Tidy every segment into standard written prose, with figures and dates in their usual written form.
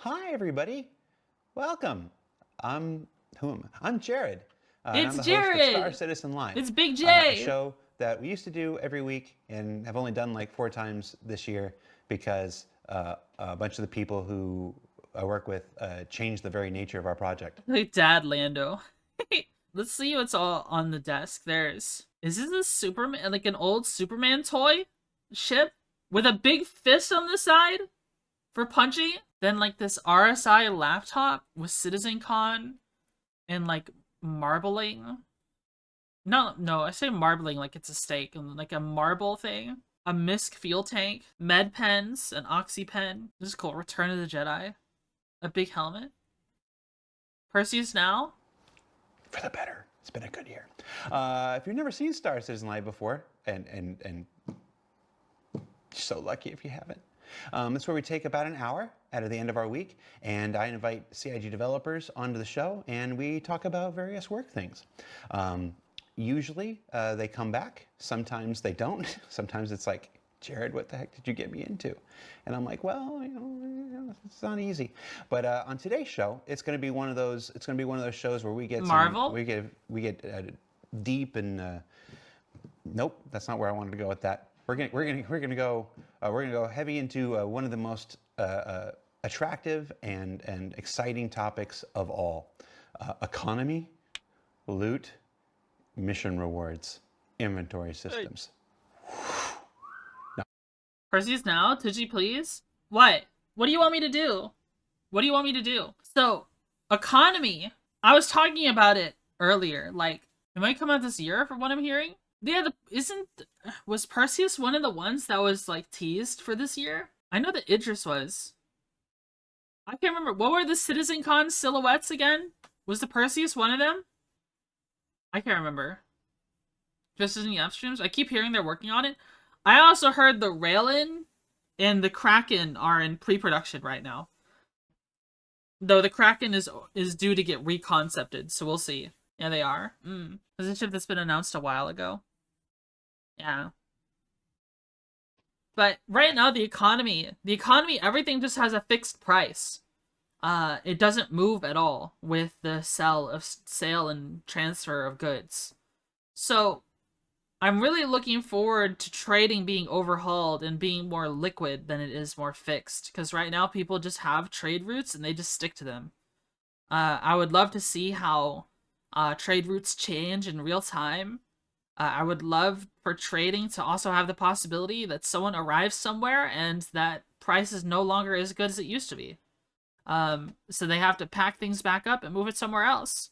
Hi, everybody. Welcome. I'm Jared. And I'm It's the host of Star Jared! Citizen Live, It's Big a J! show that we used to do every week and have only done like 4 times this year because a bunch of the people who I work with changed the very nature of our project. Like Dad Lando. Let's see what's all on the desk. Is this a Superman, like an old Superman toy ship with a big fist on the side for punching? Then like this RSI laptop with CitizenCon and like marbling. No, I say marbling like it's a steak and like a marble thing. A misc fuel tank, med pens, an oxy pen. This is cool. Return of the Jedi. A big helmet. Perseus now? For the better. It's been a good year. If you've never seen Star Citizen Live before, and so lucky if you haven't, that's where we take about an hour out of the end of our week, and I invite CIG developers onto the show, and we talk about various work things. Usually they come back. Sometimes they don't. Sometimes it's like, Jared, what the heck did you get me into? And I'm like, well, it's not easy. But on today's show, it's going to be one of those. It's going to be one of those shows where we get Marvel? we get deep and. Nope, that's not where I wanted to go with that. We're gonna go heavy into one of the most attractive and exciting topics of all: economy, loot, mission rewards, inventory systems. Perseus now? Twitchy, please? What? What do you want me to do? What do you want me to do? So, economy. I was talking about it earlier. Like, it might come out this year from what I'm hearing. Yeah, was Perseus one of the ones that was like teased for this year? I know that Idris was. I can't remember. What were the CitizenCon silhouettes again? Was the Perseus one of them? I can't remember. Just in the upstreams? I keep hearing they're working on it. I also heard the Railin and the Kraken are in pre-production right now. Though the Kraken is due to get reconcepted, so we'll see. Yeah, they are. It's a ship that's been announced a while ago. Yeah. But right now, the economy, everything just has a fixed price. It doesn't move at all with the sale and transfer of goods. So I'm really looking forward to trading being overhauled and being more liquid than it is more fixed. Because right now people just have trade routes and they just stick to them. I would love to see how trade routes change in real time. I would love for trading to also have the possibility that someone arrives somewhere and that price is no longer as good as it used to be. So they have to pack things back up and move it somewhere else.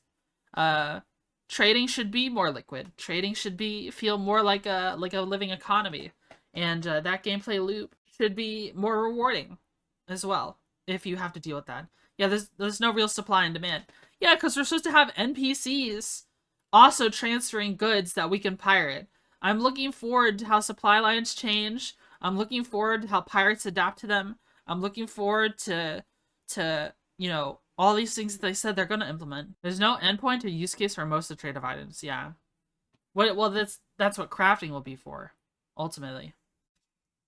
Trading should be more liquid. Trading should feel more like a living economy, and that gameplay loop should be more rewarding as well. If you have to deal with that, yeah, there's no real supply and demand. Yeah, because we're supposed to have NPCs also transferring goods that we can pirate. I'm looking forward to how supply lines change. I'm looking forward to how pirates adapt to them. I'm looking forward to all these things that they said they're going to implement. There's no endpoint or use case for most of the trade of items. Yeah. Well, that's what crafting will be for, ultimately.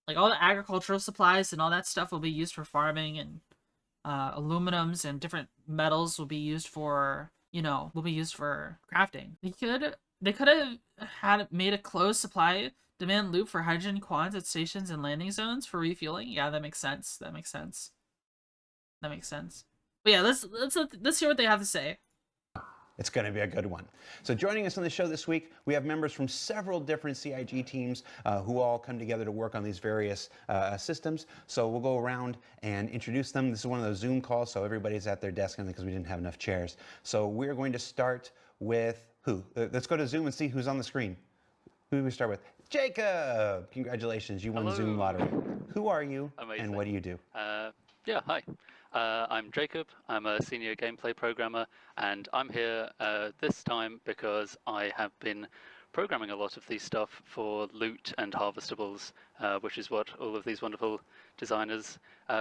Like all the agricultural supplies and all that stuff will be used for farming, and aluminums and different metals will be used for crafting. They could have had made a closed supply demand loop for hydrogen quads at stations and landing zones for refueling. Yeah, that makes sense. That makes sense. But yeah, let's hear what they have to say. It's going to be a good one. So joining us on the show this week, we have members from several different CIG teams who all come together to work on these various systems. So we'll go around and introduce them. This is one of those Zoom calls, so everybody's at their desk because we didn't have enough chairs. So we're going to start with who? Let's go to Zoom and see who's on the screen. Who do we start with? Jacob! Congratulations, you won Zoom lottery. Who are you? Amazing. And what do you do? Yeah, hi. I'm Jacob. I'm a senior gameplay programmer, and I'm here this time because I have been programming a lot of these stuff for loot and harvestables, which is what all of these wonderful designers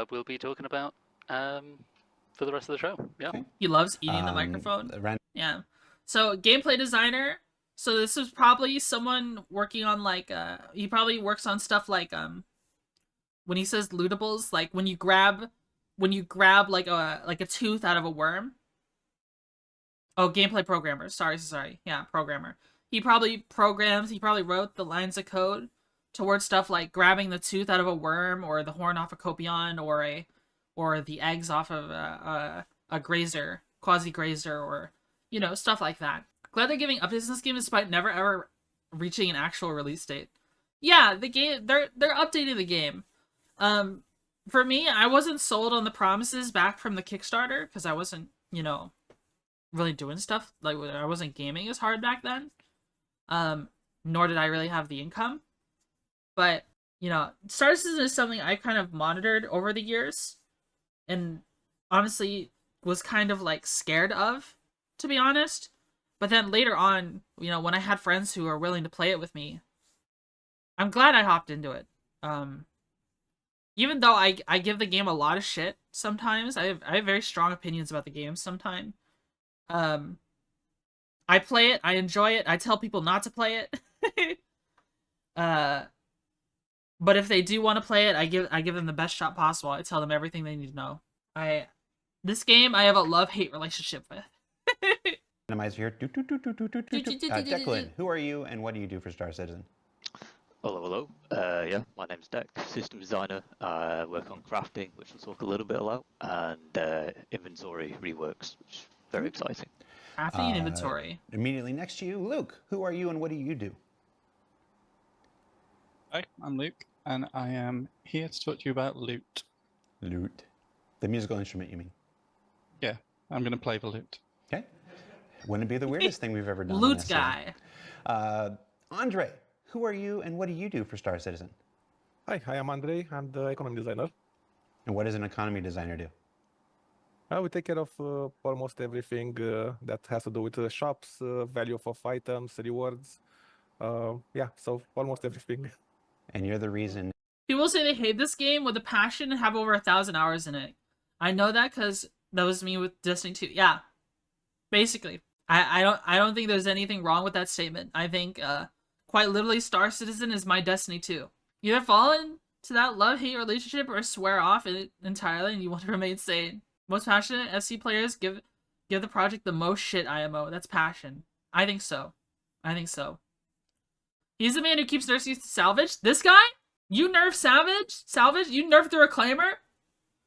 will be talking about for the rest of the show. Yeah. Okay. He loves eating the microphone. Yeah. So gameplay designer. So this is probably someone working on like he probably works on stuff like when he says lootables, like when you grab when you grab like a tooth out of a worm. Oh, gameplay programmer. Sorry. Yeah, programmer. He probably wrote the lines of code towards stuff like grabbing the tooth out of a worm, or the horn off a copion, or the eggs off of a grazer, quasi grazer, or stuff like that. Glad they're giving updates in this game despite never ever reaching an actual release date. Yeah, the game they're updating the game. For me, I wasn't sold on the promises back from the Kickstarter because I wasn't, really doing stuff, like I wasn't gaming as hard back then. Nor did I really have the income. But, Star Citizen is something I kind of monitored over the years and honestly was kind of like scared of, to be honest. But then later on, when I had friends who were willing to play it with me, I'm glad I hopped into it. Even though I give the game a lot of shit sometimes, I have very strong opinions about the game sometimes. I play it, I enjoy it, I tell people not to play it. But if they do want to play it, I give them the best shot possible. I tell them everything they need to know. This game I have a love-hate relationship with. Randomizer here. Declan, who are you and what do you do for Star Citizen? Hello. Yeah, my name's Deck, system designer. I work on crafting, which we'll talk a little bit about, and inventory reworks, which is very exciting. Crafting and inventory. Immediately next to you, Luke, who are you and what do you do? Hi, I'm Luke, and I am here to talk to you about lute. Lute. The musical instrument, you mean? Yeah, I'm going to play the lute. Okay. Wouldn't it be the weirdest thing we've ever done? Lute guy. Andre, who are you and what do you do for Star Citizen? Hi, I am Andrei. I'm the economy designer. And what does an economy designer do? We take care of almost everything that has to do with shops, value of items, rewards. Yeah, so almost everything. And you're the reason. People say they hate this game with a passion and have over 1,000 hours in it. I know that because that was me with Destiny 2. Yeah, basically. I don't think there's anything wrong with that statement. I think quite literally Star Citizen is my Destiny 2. You either fall into that love-hate relationship or swear off it entirely and you want to remain sane. Most passionate FC players give the project the most shit IMO. That's passion. I think so. He's the man who keeps nerfing salvage. This guy? You nerf salvage? You nerfed the reclaimer?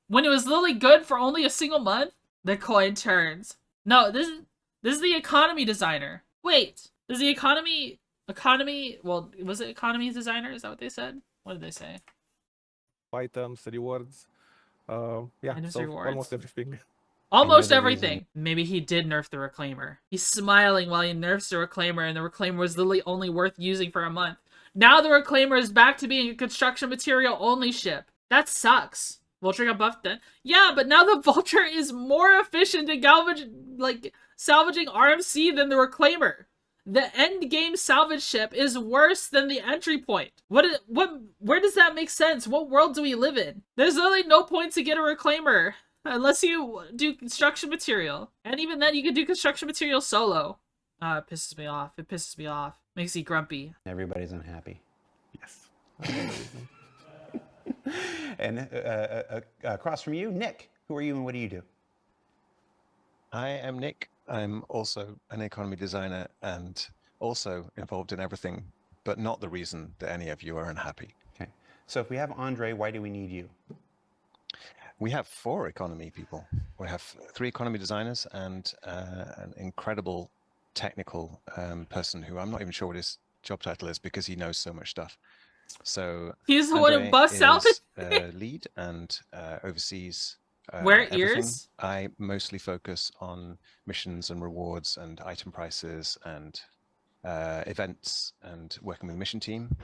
When it was literally good for only a single month? The coin turns. No, this is the economy designer. Wait, is the economy, well, was it economy designer? Is that what they said? What did they say? Items, rewards. Yeah, so rewards. almost everything. Almost everything. Maybe he did nerf the reclaimer. He's smiling while he nerfs the reclaimer, and the reclaimer was literally only worth using for a month. Now the reclaimer is back to being a construction material only ship. That sucks. Vulture got buffed then. Yeah, but now the Vulture is more efficient at salvaging RMC than the reclaimer. The end game salvage ship is worse than the entry point. Where does that make sense? What world do we live in? There's literally no point to get a reclaimer unless you do construction material. And even then you can do construction material solo. It pisses me off. It pisses me off. Makes me grumpy. Everybody's unhappy. Yes. And across from you, Nick, who are you and what do you do? I am Nick. I'm also an economy designer and also involved in everything, but not the reason that any of you are unhappy. Okay. So if we have Andre, why do we need you? We have 4 economy people. We have 3 economy designers and an incredible technical person who I'm not even sure what his job title is because he knows so much stuff. So he's the one who busts out lead and oversees wear everything. ears. I mostly focus on missions and rewards and item prices and events and working with the mission team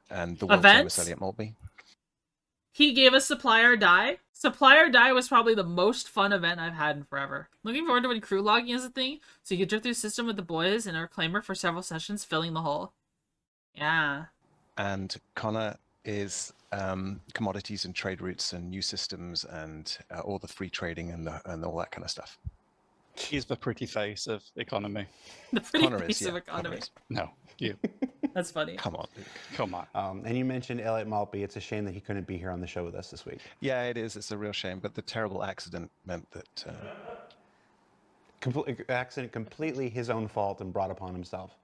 and the world famous Elliot Maltby. He gave us Supply or Die. Supply or Die was probably the most fun event I've had in forever. Looking forward to when crew logging is a thing, so you can drift through the system with the boys and a reclaimer for several sessions, filling the hole. Yeah. And Connor is commodities and trade routes and new systems and all the free trading and all that kind of stuff. He's the pretty face of economy. The pretty Connor face is, of yeah. economy. Connor is. No, you. That's funny. Come on, Luke. Come on. And you mentioned Elliot Maltby. It's a shame that he couldn't be here on the show with us this week. Yeah, it is. It's a real shame, but the terrible accident meant that. Accident completely his own fault and brought upon himself.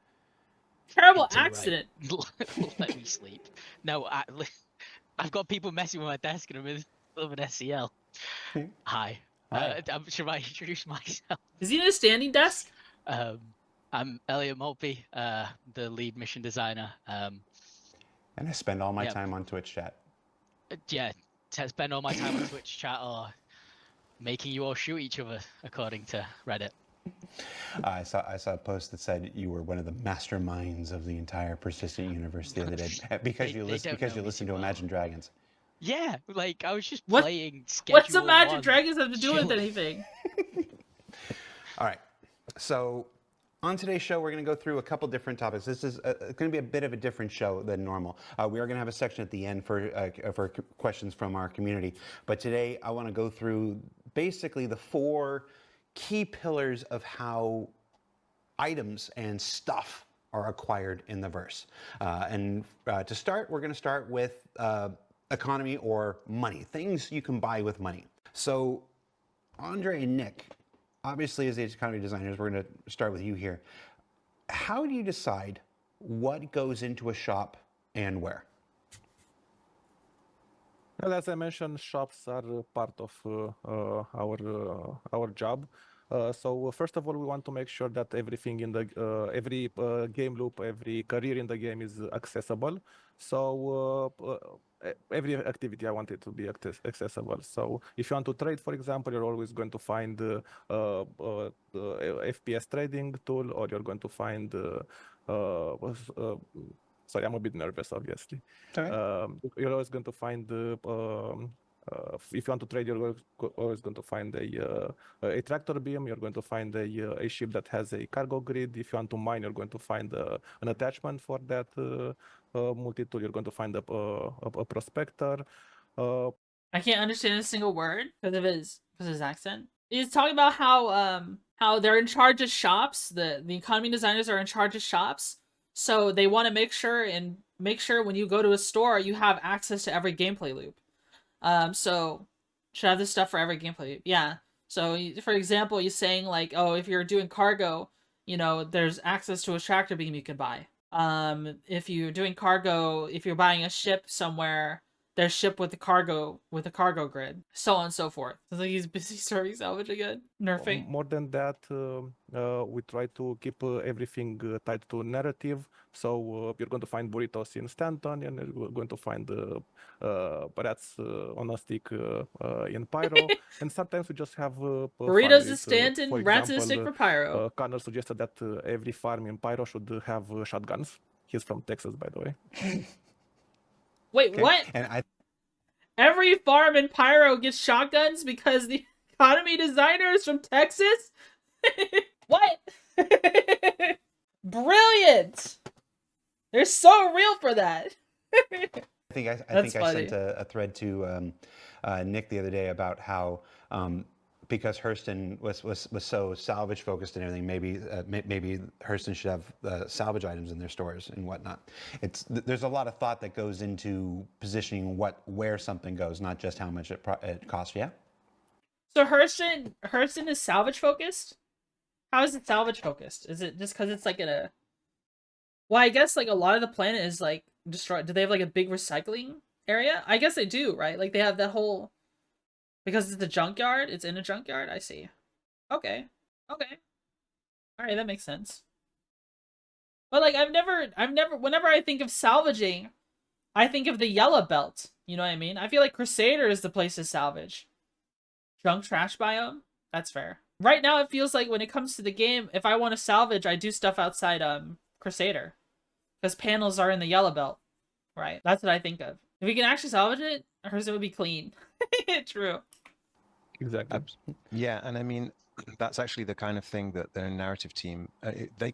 Terrible It's all right. accident. Let me sleep. No, I've got people messing with my desk and I'm in the middle of an SEL. Hi. Hi. Should I introduce myself? Is he in a standing desk? I'm Elliot Maltby, the lead mission designer. And I spend all my Yeah. time on Twitch chat. Yeah, to spend all my time on Twitch chat or making you all shoot each other, according to Reddit. I saw a post that said you were one of the masterminds of the entire persistent universe the other day because They you don't know me listen too to well. Imagine Dragons. Yeah, like I was just What- playing Schedule What's Imagine 1. Dragons have to do with Sure. anything? All right. So on today's show, we're going to go through a couple different topics. This is going to be a bit of a different show than normal. We are going to have a section at the end for questions from our community. But today, I want to go through basically the 4 key pillars of how items and stuff are acquired in the verse. To start, we're going to start with economy or money, things you can buy with money. So Andre and Nick, obviously as the economy designers, we're going to start with you here. How do you decide what goes into a shop and where? Well, as I mentioned, shops are part of our job. So first of all, we want to make sure that everything in the every game loop, every career in the game is accessible. So every activity I want it to be accessible. So if you want to trade, for example, you're always going to find the FPS trading tool, or you're going to find sorry, I'm a bit nervous, obviously. You're always going to find if you want to trade, you're always going to find a tractor beam. You're going to find a ship that has a cargo grid. If you want to mine, you're going to find an attachment for that multi-tool. You're going to find a prospector. I can't understand a single word because of his accent. He's talking about how they're in charge of shops. The economy designers are in charge of shops, so they want to make sure when you go to a store you have access to every gameplay loop. So should have this stuff for every gameplay loop. Yeah. So for example, you're saying like, oh, if you're doing cargo, you know, there's access to a tractor beam you can buy. If you're doing cargo, if you're buying a ship somewhere, there's ship with the cargo grid, so on and so forth. It's like he's busy serving salvage again, nerfing. More than that, we try to keep everything tied to narrative. So you're going to find burritos in Stanton, and you're going to find rats on a stick in Pyro. And sometimes we just have Burritos in farms, Stanton, for rats in a stick example, for Pyro. Connor suggested that every farm in Pyro should have shotguns. He's from Texas, by the way. Wait, Okay. what? And Every farm in Pyro gets shotguns because the economy designer is from Texas? What? Brilliant! They're so real for that. I think I That's sent funny. a thread to Nick the other day about how because Hurston was so salvage focused and everything, maybe Hurston should have salvage items in their stores and whatnot. There's a lot of thought that goes into positioning where something goes, not just how much it costs. Yeah. So Hurston is salvage focused? How is it salvage focused? Is it just because it's like in a... Well, I guess like a lot of the planet is like destroyed. Do they have like a big recycling area? I guess they do, right? Like they have that whole... Because it's a junkyard? It's in a junkyard? I see. Okay. Alright, that makes sense. But like I've never whenever I think of salvaging, I think of the yellow belt. You know what I mean? I feel like Crusader is the place to salvage. Junk trash biome? That's fair. Right now it feels like when it comes to the game, if I want to salvage, I do stuff outside Crusader. Because panels are in the yellow belt. Right. That's what I think of. If we can actually salvage it, hers would be clean. True. Exactly. Yeah, and I mean that's actually the kind of thing that their narrative team they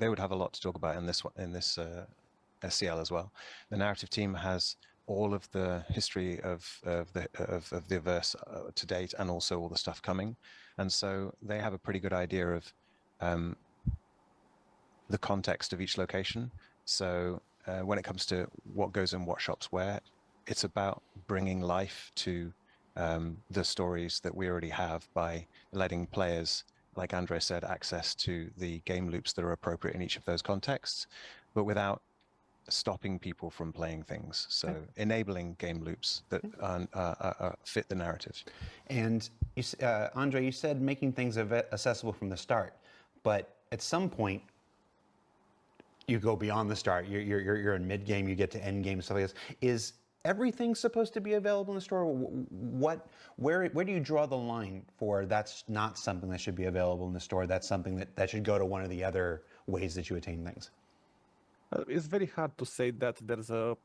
would have a lot to talk about in this SCL as well. The narrative team has all of the history of the verse to date, and also all the stuff coming, and so they have a pretty good idea of the context of each location. So when it comes to what goes in what shops where, it's about bringing life to the stories that we already have by letting players, like Andre said, access to the game loops that are appropriate in each of those contexts, but without stopping people from playing things. So enabling game loops that fit the narrative. And you, Andre, you said making things accessible from the start, but at some point you go beyond the start. You're in mid game, you get to end game, stuff like this. Is everything supposed to be available in the store? Where do you draw the line for that's not something that should be available in the store? That's something that should go to one of the other ways that you attain things. It's very hard to say that there's a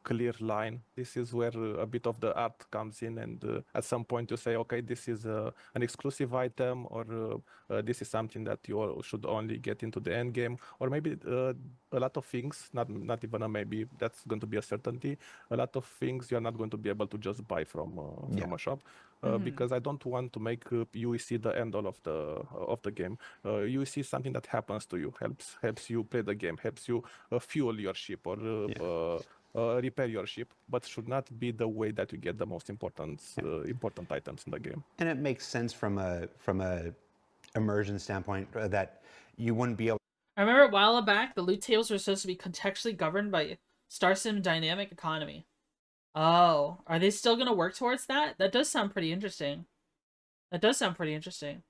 clear line. This is where a bit of the art comes in, and at some point you say, okay, this is an exclusive item, or this is something that you should only get into the end game, or maybe a lot of things, not even a maybe, that's going to be a certainty. A lot of things you're not going to be able to just buy from a shop. Because I don't want to make UEC the end all of the game. UEC is something that happens to you, helps you play the game, helps you fuel your ship or repair your ship, but should not be the way that you get the most important items in the game. And it makes sense from a immersion standpoint that you wouldn't be able. I remember a while back the loot tables were supposed to be contextually governed by StarCitizen dynamic economy. Oh, are they still going to work towards that? That does sound pretty interesting. That does sound pretty interesting.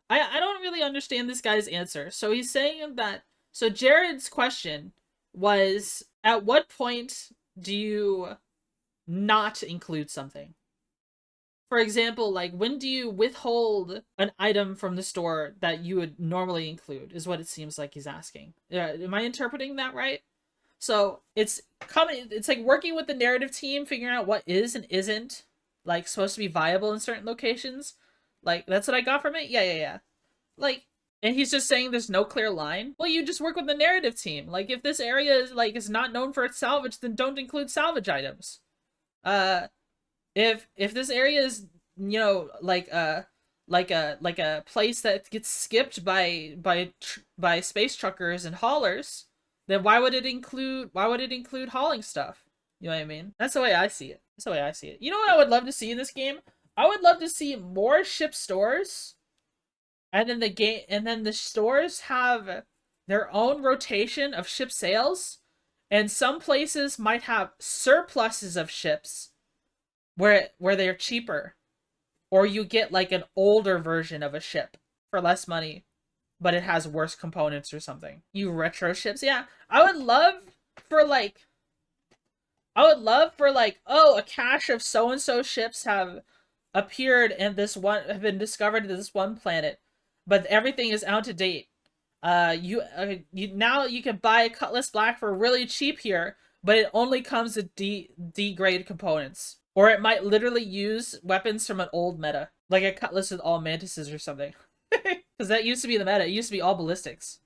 I don't really understand this guy's answer. So he's saying that... So Jared's question was, at what point do you not include something? For example, like, when do you withhold an item from the store that you would normally include, is what it seems like he's asking. Am I interpreting that right? So it's like working with the narrative team, figuring out what is and isn't like supposed to be viable in certain locations. Like, that's what I got from it. Yeah. Like, and he's just saying there's no clear line. Well, you just work with the narrative team. Like, if this area is not known for its salvage, then don't include salvage items. If this area is, you know, like a place that gets skipped by space truckers and haulers, then why would it include hauling stuff? You know what I mean? That's the way I see it. You know what I would love to see in this game? I would love to see more ship stores, and then the stores have their own rotation of ship sales, and some places might have surpluses of ships where they're cheaper, or you get like an older version of a ship for less money, but it has worse components or something. You retro ships, yeah. I would love for like, oh, a cache of so-and-so ships have appeared and have been discovered in this one planet, but everything is out of date. Now you can buy a Cutlass Black for really cheap here, but it only comes with D-grade components. Or it might literally use weapons from an old meta, like a Cutlass with all mantises or something. Because that used to be the meta. It used to be all ballistics.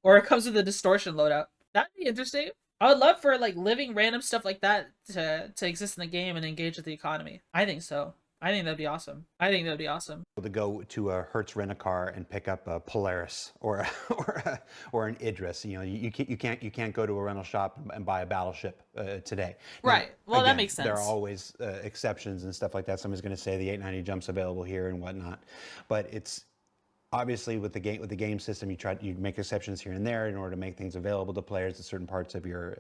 Or it comes with a distortion loadout. That'd be interesting. I would love for like living random stuff like that to exist in the game and engage with the economy. I think so. I think that'd be awesome. To go to a Hertz rent-a-car and pick up a Polaris or an Idris. You know, you can't go to a rental shop and buy a battleship today. Right. Now, well, again, that makes sense. There are always exceptions and stuff like that. Somebody's going to say the 890 jump's available here and whatnot, but it's obviously with the game system, you make exceptions here and there in order to make things available to players at certain parts of your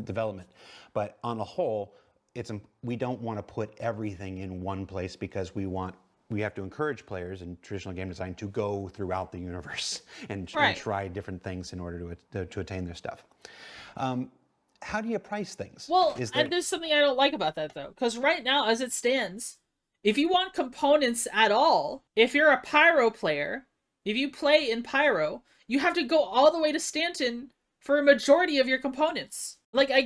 development. But on the whole, we don't want to put everything in one place because we have to encourage players in traditional game design to go throughout the universe and try different things in order to attain their stuff. How do you price things? Well, and there's something I don't like about that though, because right now, as it stands, if you want components at all, if you're a Pyro player, if you play in Pyro, you have to go all the way to Stanton for a majority of your components. Like, I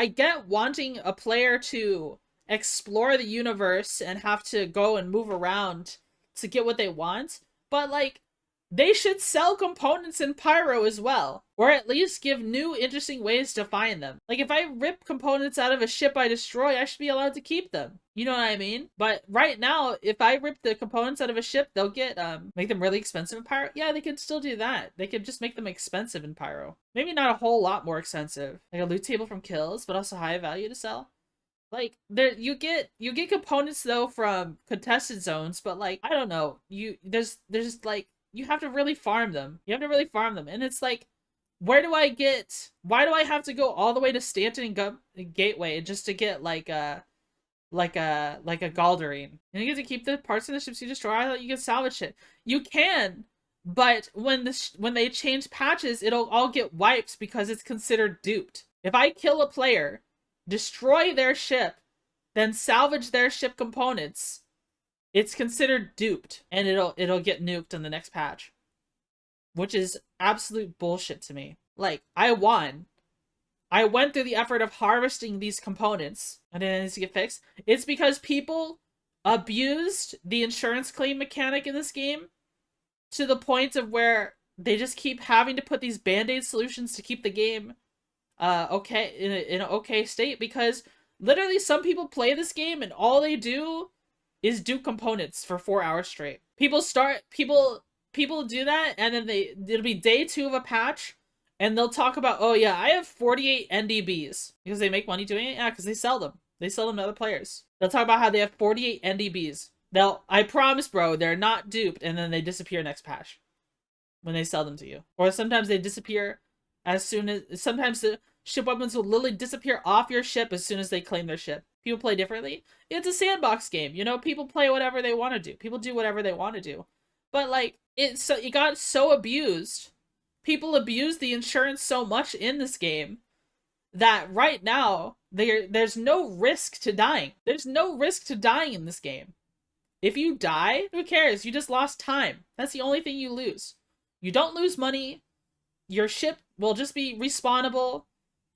get wanting a player to explore the universe and have to go and move around to get what they want, but like, they should sell components in Pyro as well, or at least give new interesting ways to find them. Like if I rip components out of a ship I destroy, I should be allowed to keep them. You know what I mean? But right now, if I rip the components out of a ship, they'll get make them really expensive in Pyro. Yeah, they could still do that. They could just make them expensive in Pyro. Maybe not a whole lot more expensive, like a loot table from kills, but also high value to sell. Like there you get components though from contested zones, but like I don't know, there's like you have to really farm them. You have to really farm them. And it's like, why do I have to go all the way to Stanton and Gateway just to get like a Galderine? And you get to keep the parts of the ships you destroy. I thought you could salvage it. You can, but when they change patches, it'll all get wiped because it's considered duped. If I kill a player, destroy their ship, then salvage their ship components, it's considered duped, and it'll get nuked in the next patch, which is absolute bullshit to me. Like, I won. I went through the effort of harvesting these components, and it needs to get fixed. It's because people abused the insurance claim mechanic in this game to the point of where they just keep having to put these band-aid solutions to keep the game okay in an okay state, because literally some people play this game and all they do is do components for 4 hours straight. People do that, and then it'll be day 2 of a patch, and they'll talk about, oh yeah, I have 48 NDBs, because they make money doing it. Yeah, because they sell them to other players. They'll talk about how they have 48 NDBs. I promise, bro, they're not duped, and then they disappear next patch when they sell them to you. Or sometimes they disappear sometimes the ship weapons will literally disappear off your ship as soon as they claim their ship. People play differently. It's a sandbox game, you know? People play whatever they want to do. People do whatever they want to do. But, like, it got so abused. People abuse the insurance so much in this game that right now, there's no risk to dying. There's no risk to dying in this game. If you die, who cares? You just lost time. That's the only thing you lose. You don't lose money. Your ship will just be respawnable.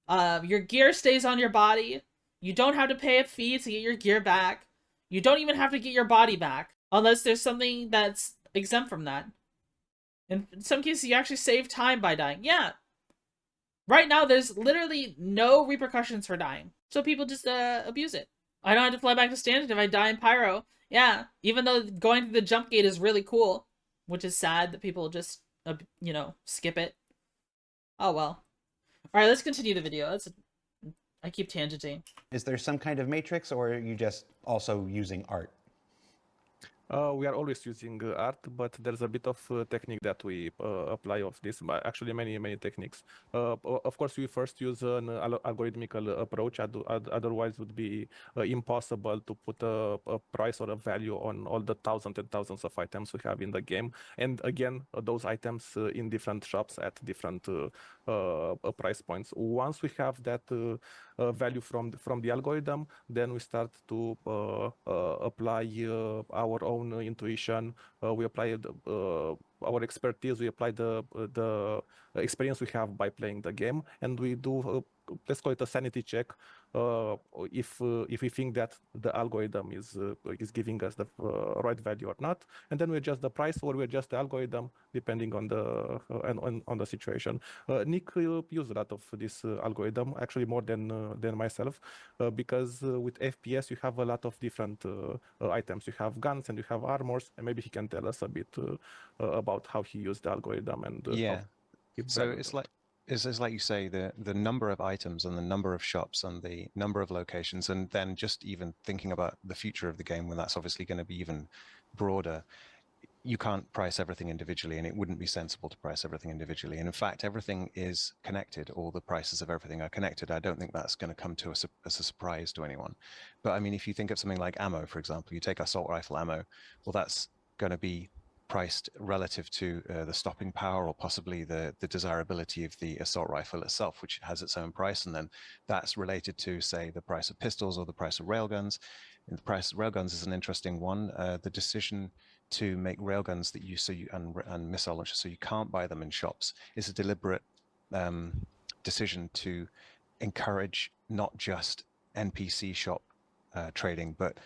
Your gear stays on your body. You don't have to pay a fee to get your gear back. You don't even have to get your body back unless there's something that's exempt from that. In some cases, you actually save time by dying. Yeah. Right now, there's literally no repercussions for dying. So people just abuse it. I don't have to fly back to Stanton if I die in Pyro. Yeah, even though going through the jump gate is really cool, which is sad that people just, skip it. Oh well. Alright, let's continue the video. I keep tangenting. Is there some kind of matrix, or are you just also using art? We are always using art, but there's a bit of technique that we apply of this, but actually many techniques. Of course, we first use an algorithmical approach, otherwise it would be impossible to put a price or a value on all the thousands and thousands of items we have in the game. And again, those items in different shops at different price points. Once we have that value from the algorithm, then we start to apply our own intuition. We apply our expertise. We apply the experience we have by playing the game, and we do let's call it a sanity check. If we think that the algorithm is giving us the right value or not, and then we adjust the price or we adjust the algorithm depending on the situation. Nick used a lot of this algorithm, actually more than myself, because with FPS you have a lot of different items. You have guns and you have armors, and maybe he can tell us a bit about how he used the algorithm and yeah. So it's like you say, the number of items and the number of shops and the number of locations, and then just even thinking about the future of the game when that's obviously going to be even broader. You can't price everything individually, and it wouldn't be sensible to price everything individually. And in fact, everything is connected. All the prices of everything are connected. I don't think that's going to come to us as a surprise to anyone. But I mean, if you think of something like ammo, for example, you take assault rifle ammo, well, that's going to be priced relative to the stopping power or possibly the desirability of the assault rifle itself, which has its own price. And then that's related to, say, the price of pistols or the price of railguns. And the price of railguns is an interesting one. The decision to make railguns and missile launchers so you can't buy them in shops is a deliberate decision to encourage not just NPC shop trading, but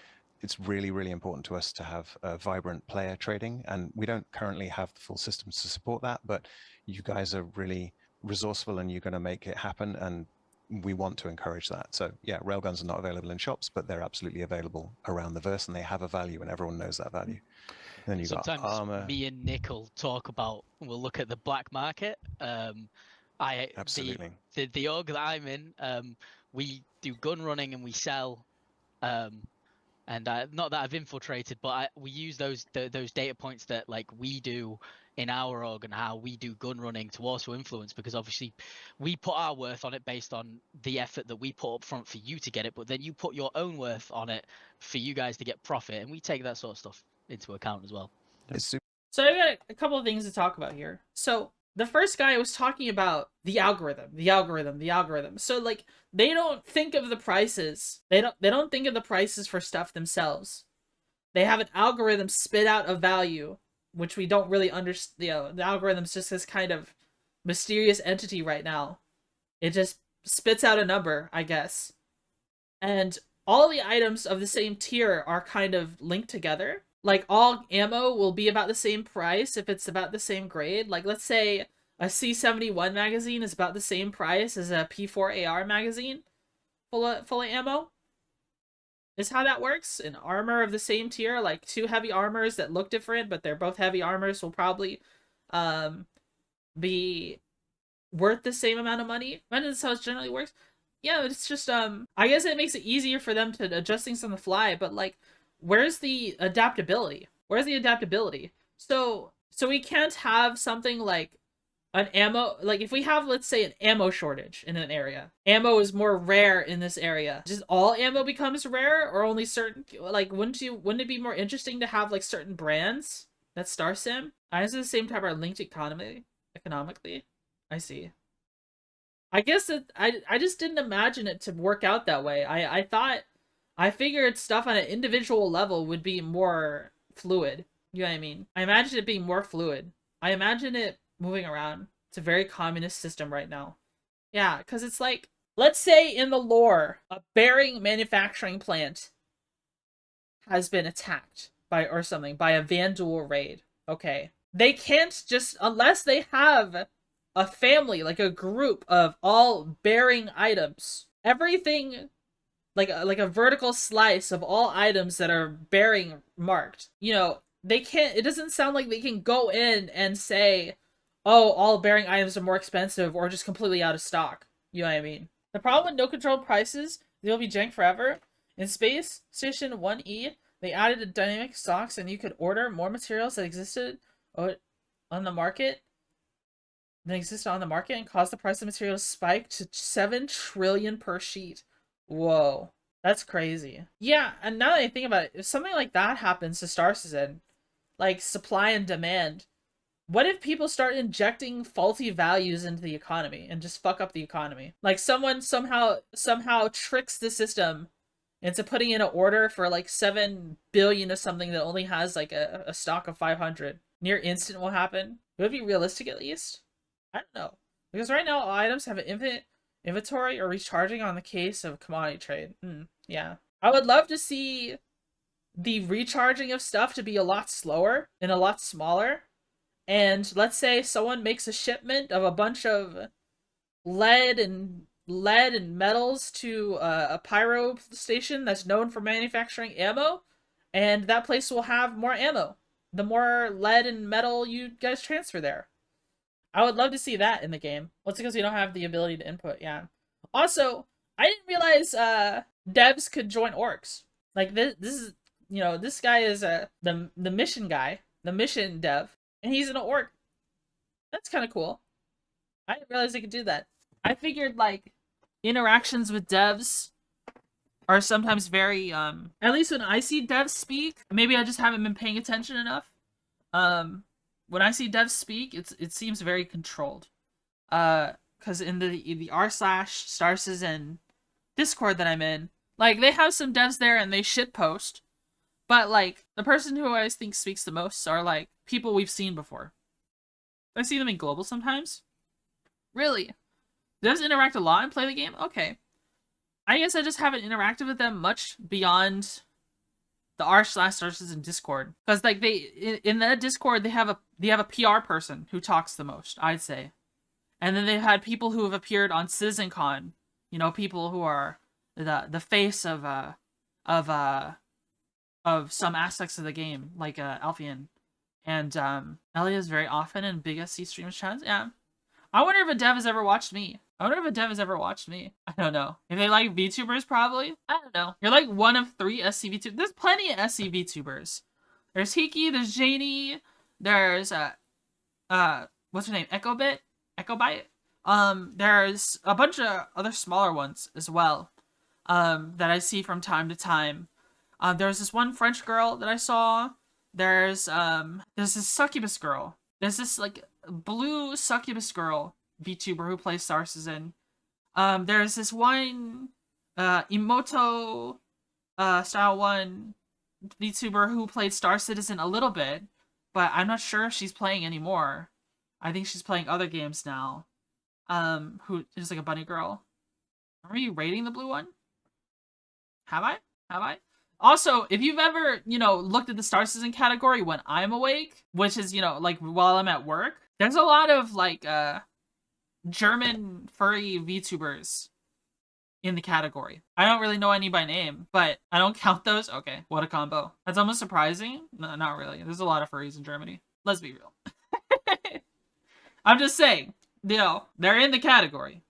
it's really, really important to us to have vibrant player trading, and we don't currently have the full systems to support that, but you guys are really resourceful and you're going to make it happen, and we want to encourage that. So yeah, railguns are not available in shops, but they're absolutely available around the verse, and they have a value, and everyone knows that value. And then you got Sometimes armor. me and Nick will talk about, we'll look at the black market. Absolutely. The org that I'm in, we do gun running and we sell. And not that I've infiltrated, but we use those data points that like we do in our org and how we do gun running to also influence, because obviously we put our worth on it based on the effort that we put up front for you to get it, but then you put your own worth on it for you guys to get profit, and we take that sort of stuff into account as well. It's super. So I got a couple of things to talk about here. So the first guy was talking about the algorithm. So like they don't think of the prices. They don't think of the prices for stuff themselves. They have an algorithm spit out a value, which we don't really understand. You know, the algorithm's just this kind of mysterious entity right now. It just spits out a number, I guess. And all the items of the same tier are kind of linked together. Like, all ammo will be about the same price if it's about the same grade. Like, let's say a C71 magazine is about the same price as a P4 AR magazine full of ammo. Is how that works. An armor of the same tier, like two heavy armors that look different, but they're both heavy armors, will probably be worth the same amount of money. That's how it generally works. Yeah, it's just, I guess it makes it easier for them to adjust things on the fly, but like, where's the adaptability? So we can't have something like an ammo, like if we have, let's say, an ammo shortage in an area. Ammo is more rare in this area. Just all ammo becomes rare, or only certain, like, wouldn't it be more interesting to have like certain brands? That's Star Sim. I guess it's the same type of linked economically. I see. I guess that I just didn't imagine it to work out that way. I figured stuff on an individual level would be more fluid. You know what I mean? I imagine it being more fluid. I imagine it moving around. It's a very communist system right now. Yeah, because it's like, let's say in the lore, a bearing manufacturing plant has been attacked by a Vandal raid. Okay. They can't just, unless they have a family, like a group of all bearing items, everything, like a vertical slice of all items that are bearing marked, you know, they can't, it doesn't sound like they can go in and say, oh, all bearing items are more expensive or just completely out of stock. You know what I mean? The problem with no controlled prices, they'll be jank forever. In Space Station 1E, they added a dynamic stocks and you could order more materials that existed on the market and cause the price of materials spike to 7 trillion per sheet. Whoa. That's crazy. Yeah, and now that I think about it, if something like that happens to Star Citizen, like supply and demand, what if people start injecting faulty values into the economy and just fuck up the economy? Like someone somehow tricks the system into putting in an order for like 7 billion of something that only has like a stock of 500. Near instant will happen. Would it be realistic at least? I don't know. Because right now all items have an infinite inventory or recharging on the case of commodity trade. Yeah. I would love to see the recharging of stuff to be a lot slower and a lot smaller. And let's say someone makes a shipment of a bunch of lead and metals to a pyro station that's known for manufacturing ammo, and that place will have more ammo the more lead and metal you guys transfer there. I would love to see that in the game. Well, it's because we don't have the ability to input, yeah. Also, I didn't realize devs could join orgs. Like this is, you know, this guy is the mission guy, the mission dev, and he's in an org. That's kind of cool. I didn't realize they could do that. I figured like interactions with devs are sometimes very at least when I see devs speak, maybe I just haven't been paying attention enough. When I see devs speak, it seems very controlled. Because in the r/starcitizen Discord that I'm in, like they have some devs there and they shitpost, but like the person who I think speaks the most are like people we've seen before. I see them in global sometimes. Really? Devs interact a lot and play the game? Okay. I guess I just haven't interacted with them much beyond the r/starcitizen Discord, because like in that Discord they have a PR person who talks the most, I'd say, and then they've had people who have appeared on CitizenCon, you know, people who are the face of some aspects of the game, like Alfian, and Elia is very often in big SC streams chats. Yeah, I wonder if a dev has ever watched me. I don't know. If they like VTubers, probably. I don't know. You're like one of 3 SC VTubers. There's plenty of SC VTubers. There's Hiki, there's Janie, there's what's her name? Echobite? There's a bunch of other smaller ones as well. That I see from time to time. There's this one French girl that I saw. There's this succubus girl. There's this like blue succubus girl VTuber who plays starcitizen. There's this one Emoto style one VTuber who played starcitizen a little bit, but I'm not sure if she's playing anymore. I think she's playing other games now. Who is like a bunny girl. Are you rating the blue one? Have I? Also, if you've ever, you know, looked at the starcitizen category when I'm awake, which is, you know, like while I'm at work, there's a lot of like German furry VTubers in the category. I don't really know any by name, but I don't count those. Okay, what a combo. That's almost surprising. No, not really. There's a lot of furries in Germany. Let's be real. I'm just saying, you know, they're in the category.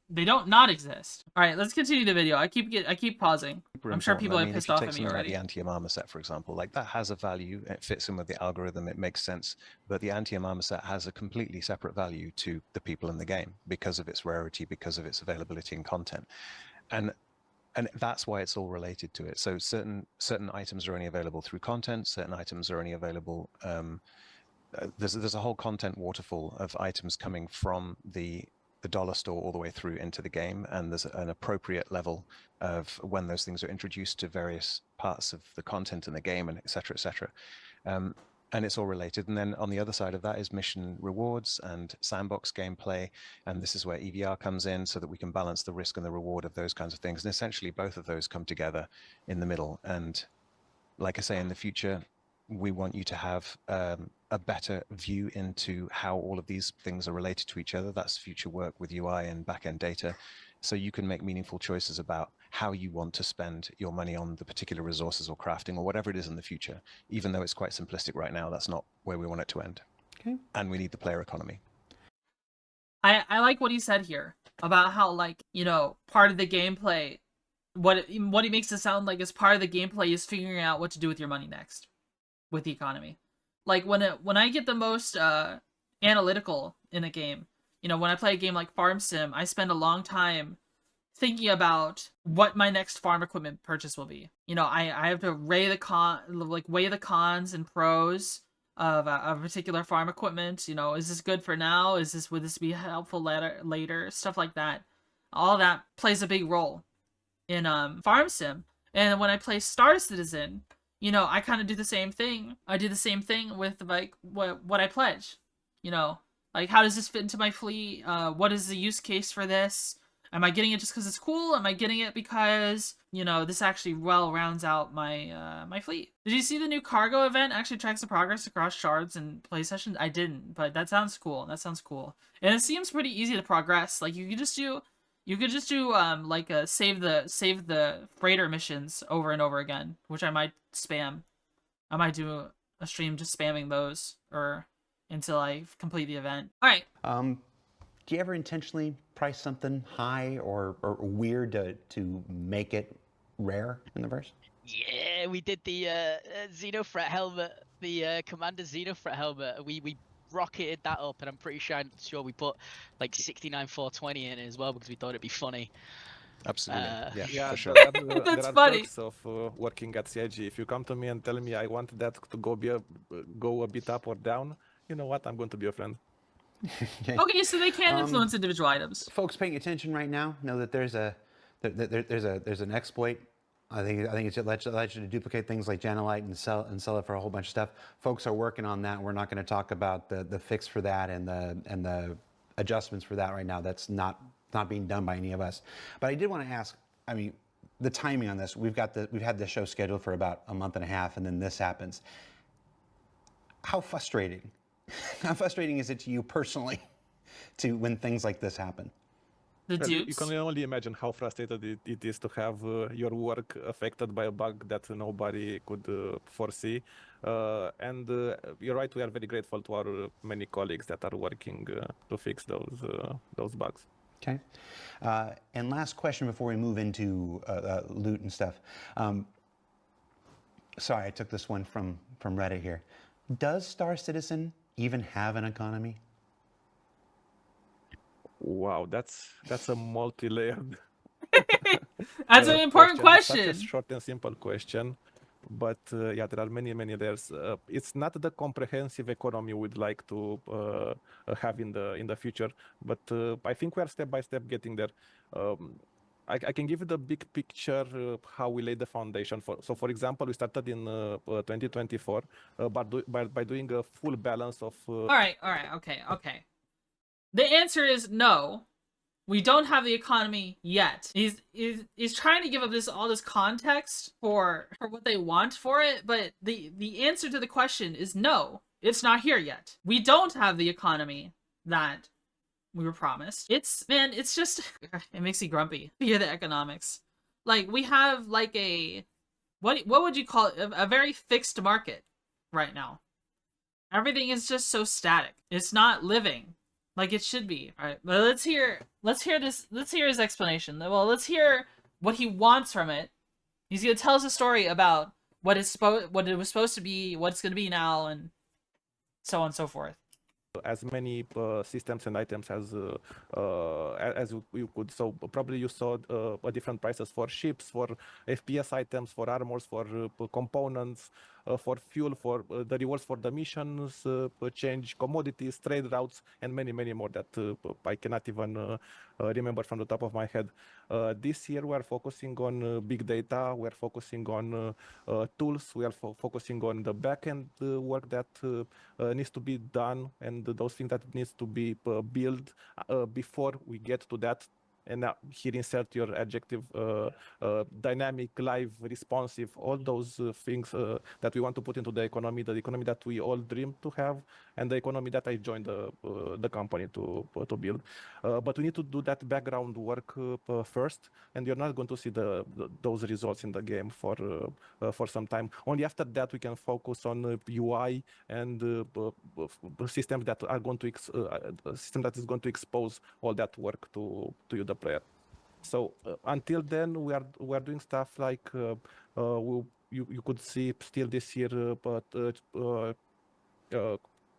They don't not exist. All right, let's continue the video. I keep pausing. I'm sure people are pissed off at me already. The anti-Amama set, for example, like that has a value. It fits in with the algorithm. It makes sense. But the anti-Amama set has a completely separate value to the people in the game because of its rarity, because of its availability and content, and that's why it's all related to it. So certain items are only available through content. Certain items are only available. There's a whole content waterfall of items coming from the dollar store all the way through into the game, and there's an appropriate level of when those things are introduced to various parts of the content in the game, and etc. And it's all related. And then on the other side of that is mission rewards and sandbox gameplay, and this is where EVR comes in, so that we can balance the risk and the reward of those kinds of things. And essentially both of those come together in the middle. And like I say, in the future we want you to have a better view into how all of these things are related to each other. That's future work with UI and backend data, so you can make meaningful choices about how you want to spend your money on the particular resources or crafting or whatever it is in the future. Even though it's quite simplistic right now, that's not where we want it to end. Okay. And we need the player economy. I like what he said here about how, like, you know, part of the gameplay, what he makes it sound like is part of the gameplay is figuring out what to do with your money next with the economy. Like when I get the most analytical in a game, you know, when I play a game like Farm Sim, I spend a long time thinking about what my next farm equipment purchase will be. You know, I have to weigh the cons and pros of a particular farm equipment. You know, is this good for now? Would this be helpful later? Stuff like that. All that plays a big role in Farm Sim. And when I play Star Citizen, you know, I kind of do the same thing. I do the same thing with like what I pledge. You know, like how does this fit into my fleet? What is the use case for this? Am I getting it just because it's cool? Am I getting it because, you know, this actually well rounds out my my fleet? Did you see the new cargo event actually tracks the progress across shards and play sessions? I didn't, but that sounds cool. And it seems pretty easy to progress. Like you could just do like save the freighter missions over and over again, which I might spam. I might do a stream just spamming those or until I complete the event. All right. Do you ever intentionally price something high or weird to make it rare in the verse? Yeah, we did the Xenofret helmet, the Commander Xenofret helmet. We rocketed that up, and I'm pretty sure we put like 69,420 in it as well because we thought it'd be funny. Absolutely. Yeah, for sure. That's there are funny. perks of working at CIG. If you come to me and tell me I want that to go a bit up or down, you know what? I'm going to be a friend. Okay, so they can influence individual items. Folks paying attention right now know that there's an exploit. I think it allows you to duplicate things like Janelite and sell it for a whole bunch of stuff. Folks are working on that. We're not going to talk about the fix for that and the adjustments for that right now. That's not being done by any of us. But I did want to ask. I mean, the timing on this. We've had the show scheduled for about a month and a half, and then this happens. How frustrating? How frustrating is it to you personally, to when things like this happen? The Well, you dudes. can only imagine how frustrated it is to have your work affected by a bug that nobody could foresee. And you're right, we are very grateful to our many colleagues that are working to fix those bugs. Okay. And last question before we move into loot and stuff. Sorry, I took this one from Reddit here. Does Star Citizen even have an economy? Wow, that's a multi-layered That's an important question. Such a short and simple question, but yeah, there are many layers. It's not the comprehensive economy we'd like to have in the future, but I think we are step by step getting there. I can give you the big picture how we laid the foundation for. So, for example, we started in 2024 by doing a full balance of. All right, okay. The answer is no. We don't have the economy yet. He's trying to give up all this context for what they want for it, but the answer to the question is no. It's not here yet. We don't have the economy that we were promised. It's just it makes me grumpy to hear the economics. Like, we have like what would you call it? A very fixed market right now. Everything is just so static. It's not living like it should be. All right, but let's hear his explanation. Well, let's hear what he wants from it. He's gonna tell us a story about what it was supposed to be, what it's gonna be now, and so on and so forth. As many systems and items as you could. So probably you saw different prices for ships, for FPS items, for armors, for components, for fuel, for the rewards for the missions, change commodities, trade routes, and many more that I cannot even remember from the top of my head. This year we are focusing on big data, we are focusing on tools, we are focusing on the back-end work that needs to be done, and those things that needs to be built before we get to that. And now here insert your adjective, dynamic, live, responsive, all those things that we want to put into the economy that we all dream to have, and the economy that I joined the company to build. But we need to do that background work first, and you're not going to see those results in the game for some time. Only after that we can focus on UI and systems that are going to system that is going to expose all that work to you, the player. So until then, we are doing stuff like you could see still this year, but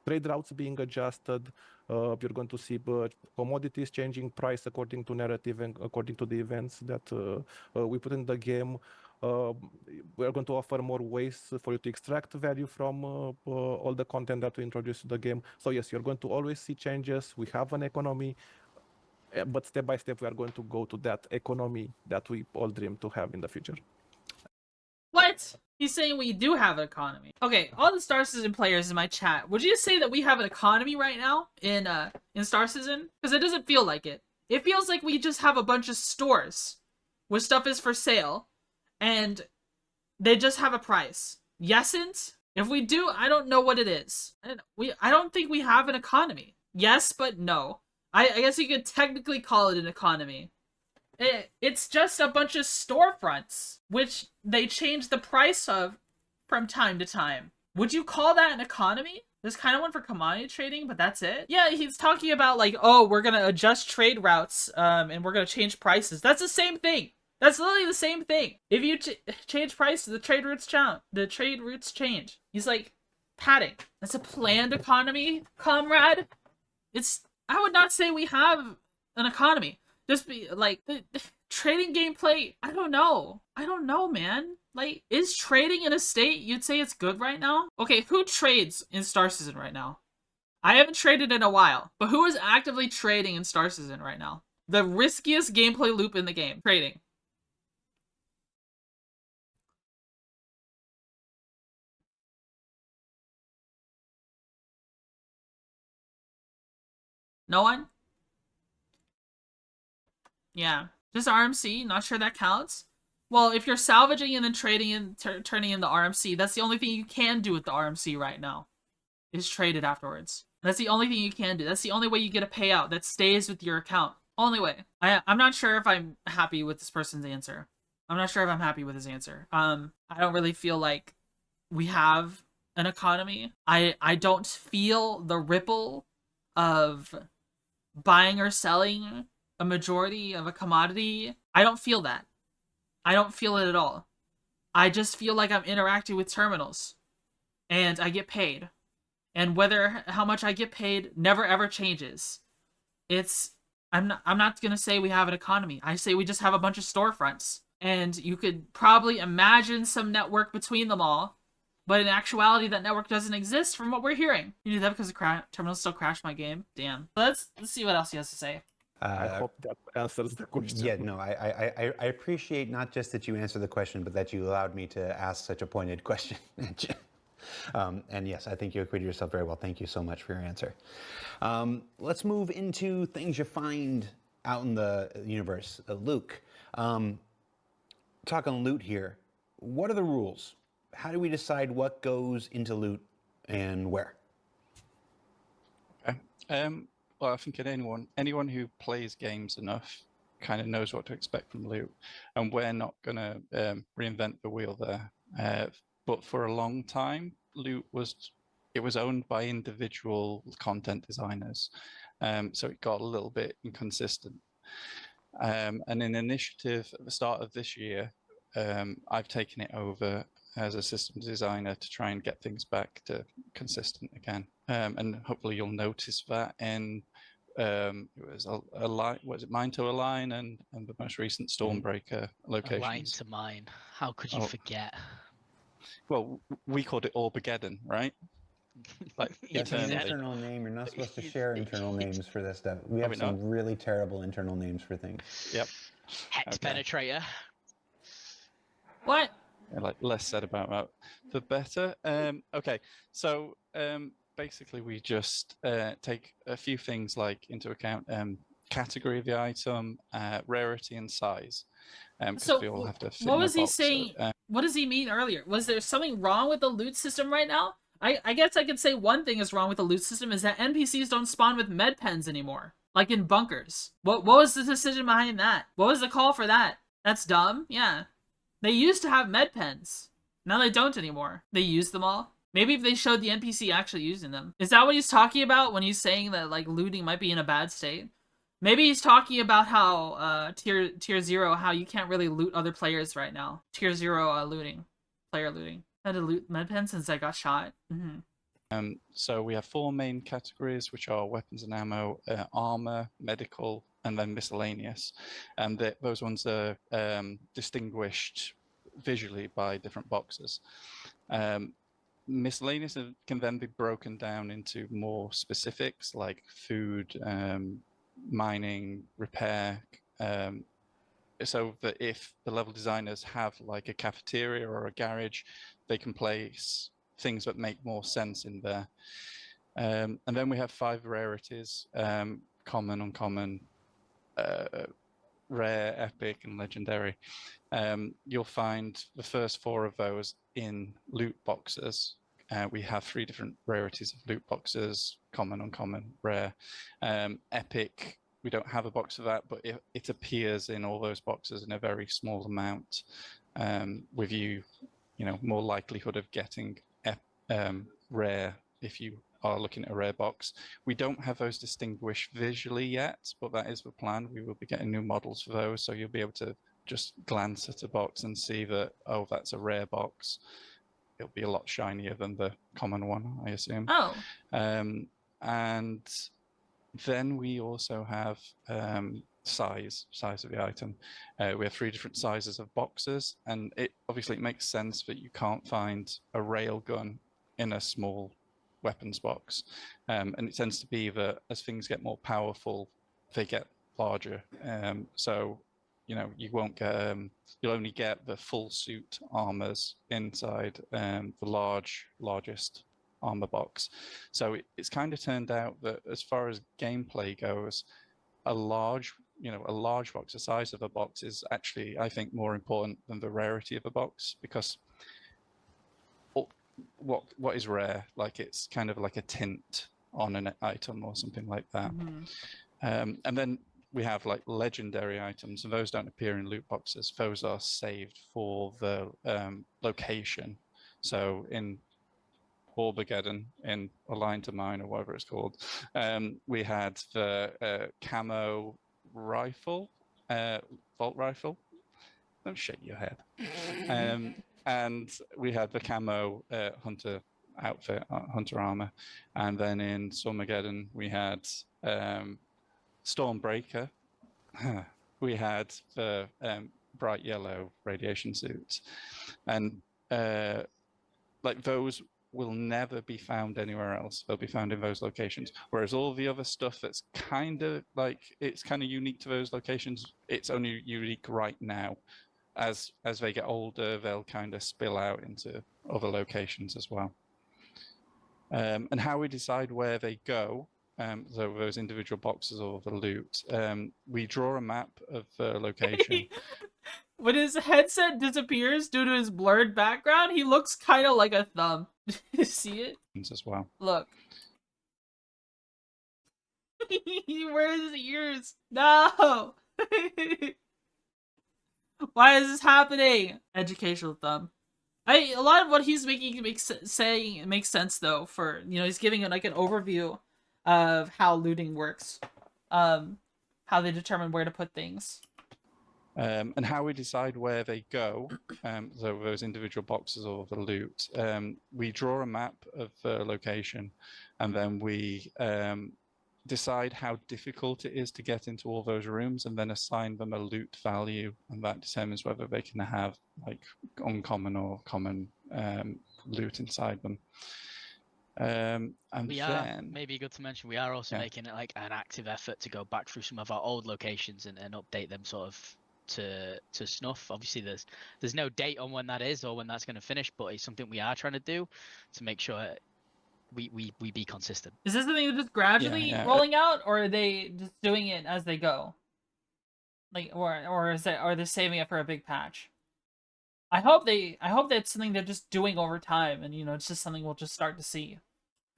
trade routes being adjusted. You're going to see commodities changing price according to narrative and according to the events that we put in the game. We are going to offer more ways for you to extract value from all the content that we introduce to the game. So yes, you're going to always see changes. We have an economy, but step by step we are going to go to that economy that we all dream to have in the future. What? He's saying we do have an economy. Okay, all the Star Citizen players in my chat, would you say that we have an economy right now in Star Citizen? Because it doesn't feel like it. It feels like we just have a bunch of stores where stuff is for sale, and they just have a price. Yesn't? If we do, I don't know what it is. I don't think we have an economy. Yes, but no. I guess you could technically call it an economy. It's just a bunch of storefronts, which they change the price of from time to time. Would you call that an economy? There's kind of one for commodity trading, but that's it. Yeah, he's talking about like, oh, we're gonna adjust trade routes, and we're gonna change prices. That's the same thing. That's literally the same thing. If you change prices, the trade routes change. He's like, padding. That's a planned economy, comrade. I would not say we have an economy. Just be like, the trading gameplay, I don't know, man. Like, is trading in a state you'd say it's good right now? Okay, who trades in Star Citizen right now? I haven't traded in a while, but who is actively trading in Star Citizen right now? The riskiest gameplay loop in the game, trading. No one? Yeah. Just RMC, not sure that counts. Well, if you're salvaging and then trading in, turning in the RMC, that's the only thing you can do with the RMC right now. Is trade it afterwards. That's the only thing you can do. That's the only way you get a payout that stays with your account. Only way. I'm not sure if I'm happy with this person's answer. I'm not sure if I'm happy with his answer. I don't really feel like we have an economy. I don't feel the ripple of buying or selling a majority of a commodity. I don't feel that. I don't feel it at all. I just feel like I'm interacting with terminals and I get paid. And how much I get paid never ever changes. I'm not going to say we have an economy. I say we just have a bunch of storefronts. And you could probably imagine some network between them all. But in actuality, that network doesn't exist from what we're hearing. You do that because the terminal still crashed my game? Damn. Let's see what else he has to say. I hope that answers the question. Yeah, no, I appreciate not just that you answered the question, but that you allowed me to ask such a pointed question. And yes, I think you acquitted yourself very well. Thank you so much for your answer. Let's move into things you find out in the universe. Luke, talking loot here. What are the rules? How do we decide what goes into loot and where? Okay. Well, I think anyone who plays games enough kind of knows what to expect from loot, and we're not going to reinvent the wheel there. But for a long time, loot was owned by individual content designers, so it got a little bit inconsistent. And an initiative at the start of this year, I've taken it over as a systems designer to try and get things back to consistent again. And hopefully you'll notice that in it was Mine to Align and the most recent Stormbreaker locations. Align to Mine. How could you forget? Well, we called it Orbageddon, right? Like That's an internal name. You're not supposed to share internal names for this stuff. We have some really terrible internal names for things. Yep. Hex Penetrator. What? Yeah, like less said about that, the better. Okay, so basically we just take a few things like into account: category of the item, rarity, and size. So we all have to fit what in was a he box, saying? What does he mean earlier? Was there something wrong with the loot system right now? I guess I could say one thing is wrong with the loot system is that NPCs don't spawn with med pens anymore, like in bunkers. What was the decision behind that? What was the call for that? That's dumb. Yeah, they used to have med pens. Now they don't anymore. They use them all. Maybe if they showed the NPC actually using them. Is that what he's talking about when he's saying that like looting might be in a bad state? Maybe he's talking about how tier 0, how you can't really loot other players right now. Tier 0 looting, player looting. I had to loot medpen since I got shot. Mm-hmm. So we have 4 main categories, which are weapons and ammo, armor, medical, and then miscellaneous. And those ones are distinguished visually by different boxes. Miscellaneous can then be broken down into more specifics like food, mining, repair, so that if the level designers have like a cafeteria or a garage, they can place things that make more sense in there. And then we have 5 rarities: common, uncommon, rare, epic, and legendary. You'll find the first 4 of those in loot boxes. We have 3 different rarities of loot boxes: common, uncommon, rare. Epic, we don't have a box of that, but it appears in all those boxes in a very small amount, with you know, more likelihood of getting rare if you are looking at a rare box. We don't have those distinguished visually yet, but that is the plan. We will be getting new models for those, so you'll be able to just glance at a box and see that, oh, that's a rare box. It'll be a lot shinier than the common one, I assume. Oh. And then we also have size of the item. We have 3 different sizes of boxes, and it makes sense that you can't find a railgun in a small weapons box. And it tends to be that as things get more powerful, they get larger. So, you know, you won't get, you'll only get the full suit armors inside the largest armor box. So it's kind of turned out that as far as gameplay goes, a large you know, a large box, the size of a box is actually, I think, more important than the rarity of a box, because what is rare? Like, it's kind of like a tint on an item or something like that. And then we have like legendary items, and those don't appear in loot boxes. Those are saved for the location. So in Horbageddon, in A Line to Mine, or whatever it's called, we had the camo rifle, bolt rifle. Don't shake your head. And we had the camo hunter outfit, hunter armor. And then in Stormageddon, we had Stormbreaker. We had the bright yellow radiation suits. And like, those will never be found anywhere else. They'll be found in those locations. Whereas all the other stuff that's kind of like, it's kind of unique to those locations, it's only unique right now. As they get older, they'll kind of spill out into other locations as well. And how we decide where they go, so those individual boxes or the loot, we draw a map of the location. When his headset disappears due to his blurred background, he looks kind of like a thumb. You see it? As well. Look. He wears his ears. No! Why is this happening? Educational thumb. A lot of what he's saying makes sense though. For, you know, he's giving it like an overview of how looting works, how they determine where to put things, and how we decide where they go. So those individual boxes or the loot, we draw a map of the location, and then we decide how difficult it is to get into all those rooms, and then assign them a loot value, and that determines whether they can have like uncommon or common loot inside them. And we then are, maybe good to mention, we are also making it like an active effort to go back through some of our old locations and update them sort of to snuff. Obviously there's no date on when that is or when that's going to finish, but it's something we are trying to do to make sure we be consistent. Is this something that's just gradually rolling out, or are they just doing it as they go? Like, or is that, are they saving it for a big patch? I hope that's something they're just doing over time, and, you know, it's just something we'll just start to see.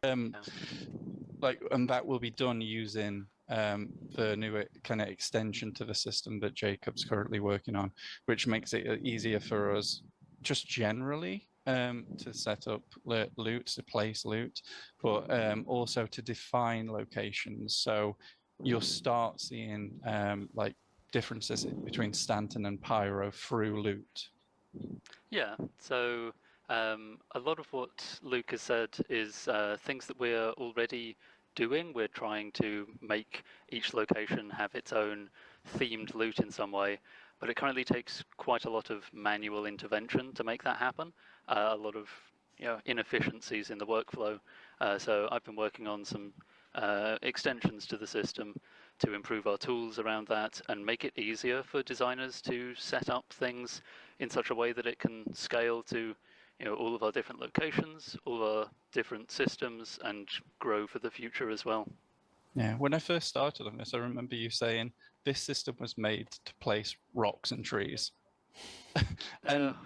Like, and that will be done using the new kind of extension to the system that Jacob's currently working on, which makes it easier for us just generally to set up loot, to place loot, but also to define locations. So you'll start seeing like differences between Stanton and Pyro through loot. Yeah, so a lot of what Luke has said is things that we're already doing. We're trying to make each location have its own themed loot in some way, but it currently takes quite a lot of manual intervention to make that happen. A lot of, you know, inefficiencies in the workflow. So I've been working on some extensions to the system to improve our tools around that and make it easier for designers to set up things in such a way that it can scale to, you know, all of our different locations, all our different systems, and grow for the future as well. Yeah, when I first started on this, I remember you saying this system was made to place rocks and trees. And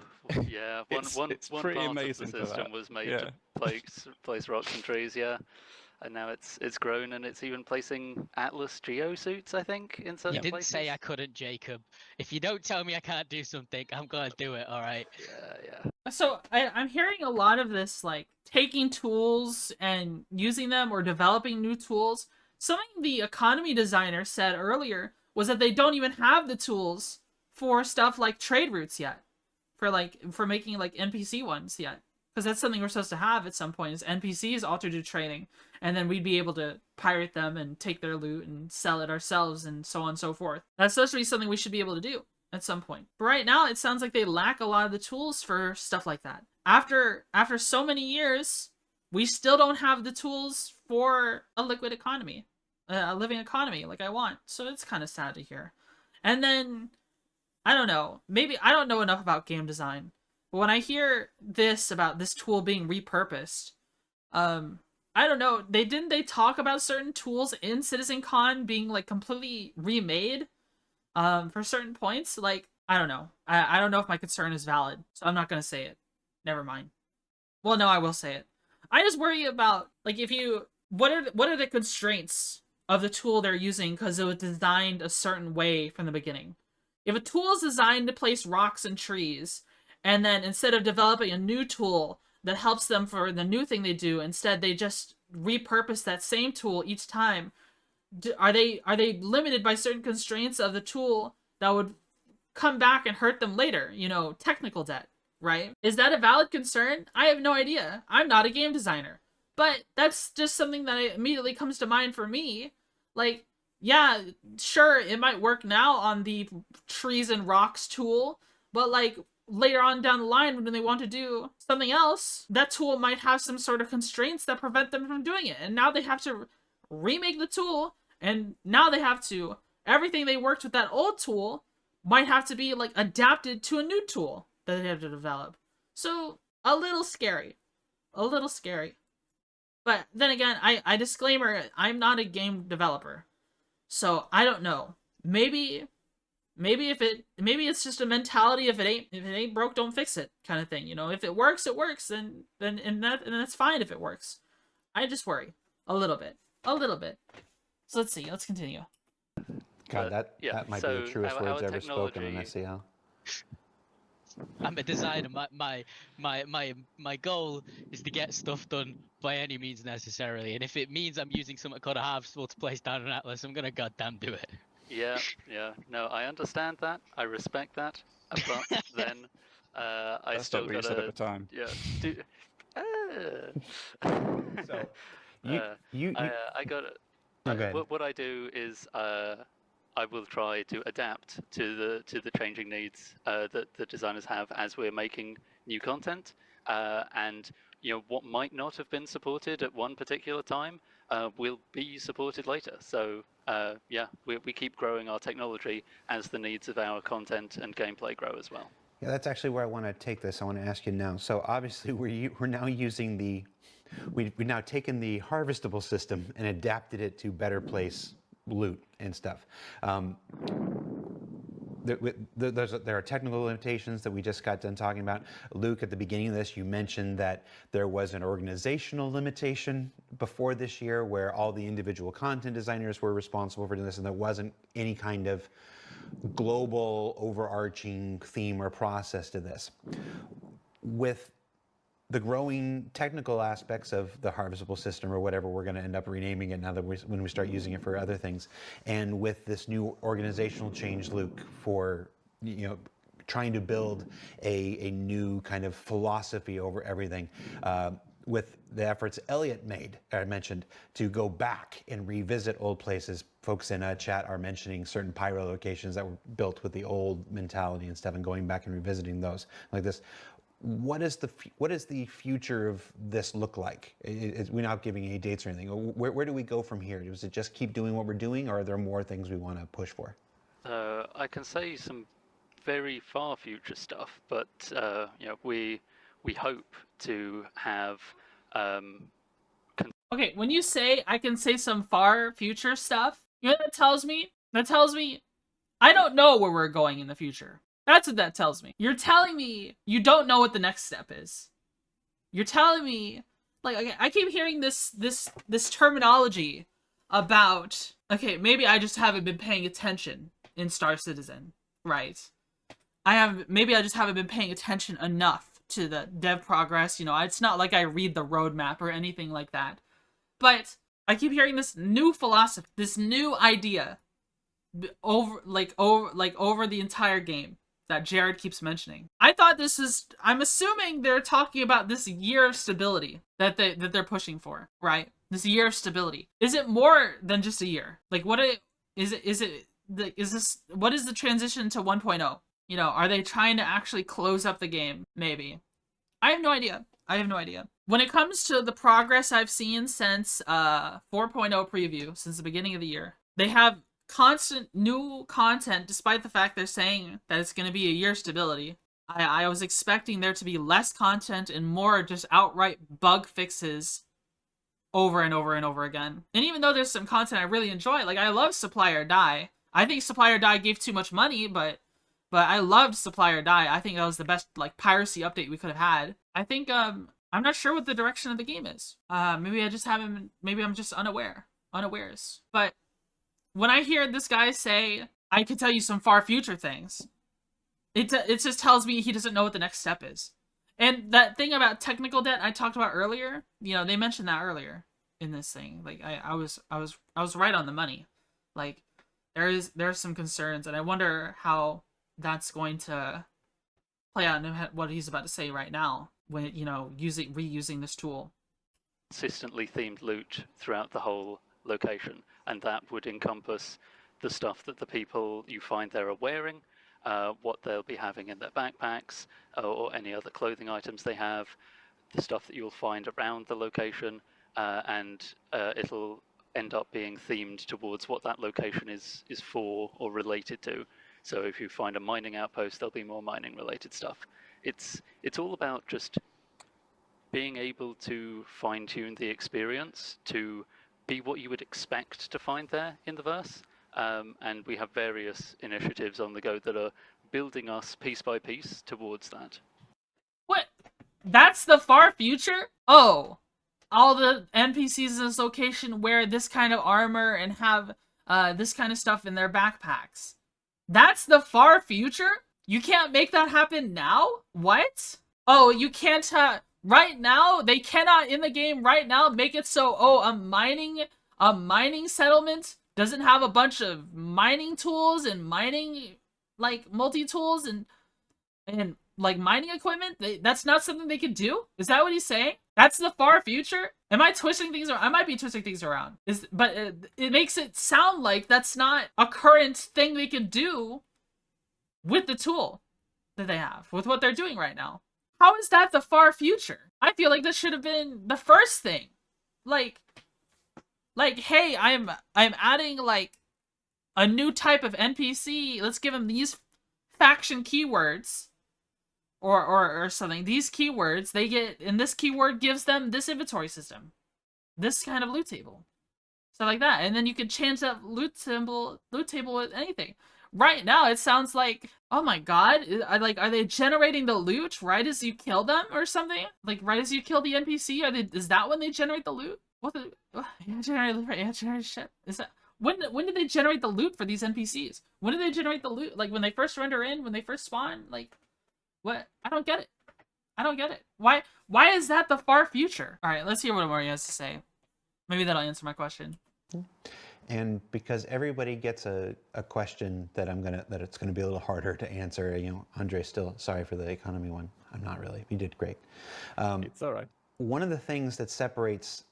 yeah, one pretty part amazing of the system was made to place rocks and trees, yeah. And now it's grown, and it's even placing Atlas Geo suits, I think, in certain places. You didn't say I couldn't, Jacob. If you don't tell me I can't do something, I'm gonna do it, alright? Yeah. So I'm hearing a lot of this, like, taking tools and using them or developing new tools. Something the economy designer said earlier was that they don't even have the tools for stuff like trade routes yet. For making, like, NPC ones yet. Because that's something we're supposed to have at some point, is NPCs also do trading, and then we'd be able to pirate them and take their loot and sell it ourselves and so on and so forth. That's supposed to be something we should be able to do at some point. But right now, it sounds like they lack a lot of the tools for stuff like that. After so many years, we still don't have the tools for a liquid economy, a living economy like I want. So it's kind of sad to hear. And then, I don't know, maybe I don't know enough about game design. But when I hear this about this tool being repurposed, I don't know, they talk about certain tools in CitizenCon being, like, completely remade For certain points, like, I don't know. I don't know if my concern is valid, so I'm not gonna say it. Never mind. Well, no, I will say it. I just worry about, like, if you... What are the constraints of the tool they're using because it was designed a certain way from the beginning? If a tool is designed to place rocks and trees, and then instead of developing a new tool that helps them for the new thing they do, instead they just repurpose that same tool each time, are they limited by certain constraints of the tool that would come back and hurt them later? You know, technical debt, right? Is that a valid concern? I have no idea. I'm not a game designer. But that's just something that immediately comes to mind for me. Like, yeah, sure, it might work now on the trees and rocks tool, but like later on down the line when they want to do something else, that tool might have some sort of constraints that prevent them from doing it. And now they have to remake the tool, and now they have to... Everything they worked with that old tool might have to be like adapted to a new tool that they have to develop. So, a little scary. A little scary. But then again, I disclaimer, I'm not a game developer. So I don't know. Maybe it's just a mentality, if it ain't broke, don't fix it kind of thing. You know, if it works, it works, then that's fine if it works. I just worry a little bit. So let's see. Let's continue. God, that might be the truest words ever spoken on SEL. I'm a designer. My goal is to get stuff done by any means necessarily, and if it means I'm using something called a harvestable to place down an atlas, I'm gonna goddamn do it. Yeah. No, I understand that. I respect that. But then I That's still not what you said at the time. Yeah. So I got it. Okay. What I do is I will try to adapt to the changing needs that the designers have as we're making new content, and you know what might not have been supported at one particular time will be supported later. So yeah, we keep growing our technology as the needs of our content and gameplay grow as well. Yeah, that's actually where I want to take this. I want to ask you now. So obviously we're now using we've now taken the harvestable system and adapted it to better place loot and stuff. There are technical limitations that we just got done talking about. Luke, at the beginning of this, you mentioned that there was an organizational limitation before this year where all the individual content designers were responsible for doing this, and there wasn't any kind of global overarching theme or process to this. With the growing technical aspects of the harvestable system, or whatever we're going to end up renaming it now that when we start using it for other things, and with this new organizational change, Luke, for trying to build a new kind of philosophy over everything, with the efforts Elliot mentioned to go back and revisit old places. Folks in chat are mentioning certain pyro locations that were built with the old mentality and stuff, and going back and revisiting those like this. What is the future of this look like? We're not giving any dates or anything. Where do we go from here? Does it just keep doing what we're doing, or are there more things we want to push for? I can say some very far future stuff, but we hope to have. Okay, when you say I can say some far future stuff, you know what that tells me? That tells me I don't know where we're going in the future. That's what that tells me. You're telling me you don't know what the next step is. You're telling me, like, I keep hearing this terminology about, okay, maybe I just haven't been paying attention in Star Citizen, right? Maybe I just haven't been paying attention enough to the dev progress. It's not like I read the roadmap or anything like that. But I keep hearing this new philosophy, this new idea over the entire game that Jared keeps mentioning. I'm assuming they're talking about this year of stability that they're pushing for, right? This year of stability. Is it more than just a year? Like, what is the transition to 1.0? Are they trying to actually close up the game? Maybe. I have no idea. When it comes to the progress I've seen since 4.0 preview, since the beginning of the year, they have constant new content, despite the fact they're saying that it's going to be a year stability. I was expecting there to be less content and more just outright bug fixes over and over and over again. And even though there's some content I really enjoy, like I love Supply or Die, I think Supply or Die gave too much money, but I loved Supply or Die. I think that was the best like piracy update we could have had. I think I'm not sure what the direction of the game is. Maybe I just haven't. Maybe I'm just unawares. But when I hear this guy say, "I could tell you some far future things," it just tells me he doesn't know what the next step is. And that thing about technical debt I talked about earlier, you know, they mentioned that earlier in this thing. Like I was right on the money. Like there's some concerns, and I wonder how that's going to play out in what he's about to say right now when, you know, reusing this tool. Consistently themed loot throughout the whole location, and that would encompass the stuff that the people you find there are wearing, what they'll be having in their backpacks, or any other clothing items they have, the stuff that you'll find around the location, and it'll end up being themed towards what that location is for or related to. So if you find a mining outpost, there'll be more mining related stuff. It's all about just being able to fine-tune the experience to be what you would expect to find there in the verse. And we have various initiatives on the go that are building us piece by piece towards that. What? That's the far future? Oh, all the NPCs in this location wear this kind of armor and have this kind of stuff in their backpacks. That's the far future? You can't make that happen now? What? Oh, you can't right now? They cannot in the game right now make it so, oh, a mining settlement doesn't have a bunch of mining tools and mining like multi-tools and like mining equipment? That's not something they could do? Is that what he's saying? That's the far future? Am I twisting things around? I might be twisting things around. But it makes it sound like that's not a current thing they could do with the tool that they have, with what they're doing right now. How is that the far future? I feel like this should have been the first thing. Like, hey, I'm adding like a new type of NPC. Let's give them these faction keywords. Or something. These keywords, they get, and this keyword gives them this inventory system. This kind of loot table. Stuff like that. And then you can change that loot table with anything. Right now, it sounds like, oh my god, are they generating the loot right as you kill them or something? Like, right as you kill the NPC? Is that when they generate the loot? Generate shit. Is that... When did they generate the loot for these NPCs? When did they generate the loot? Like, when they first render in? When they first spawn? Like... What? I don't get it. I don't get it. Why is that the far future? All right, let's hear what Amori has to say. Maybe that'll answer my question. And because everybody gets a question that it's gonna be a little harder to answer. You know, Andre's still sorry for the economy one. I'm not really. He did great. It's all right. One of the things that separates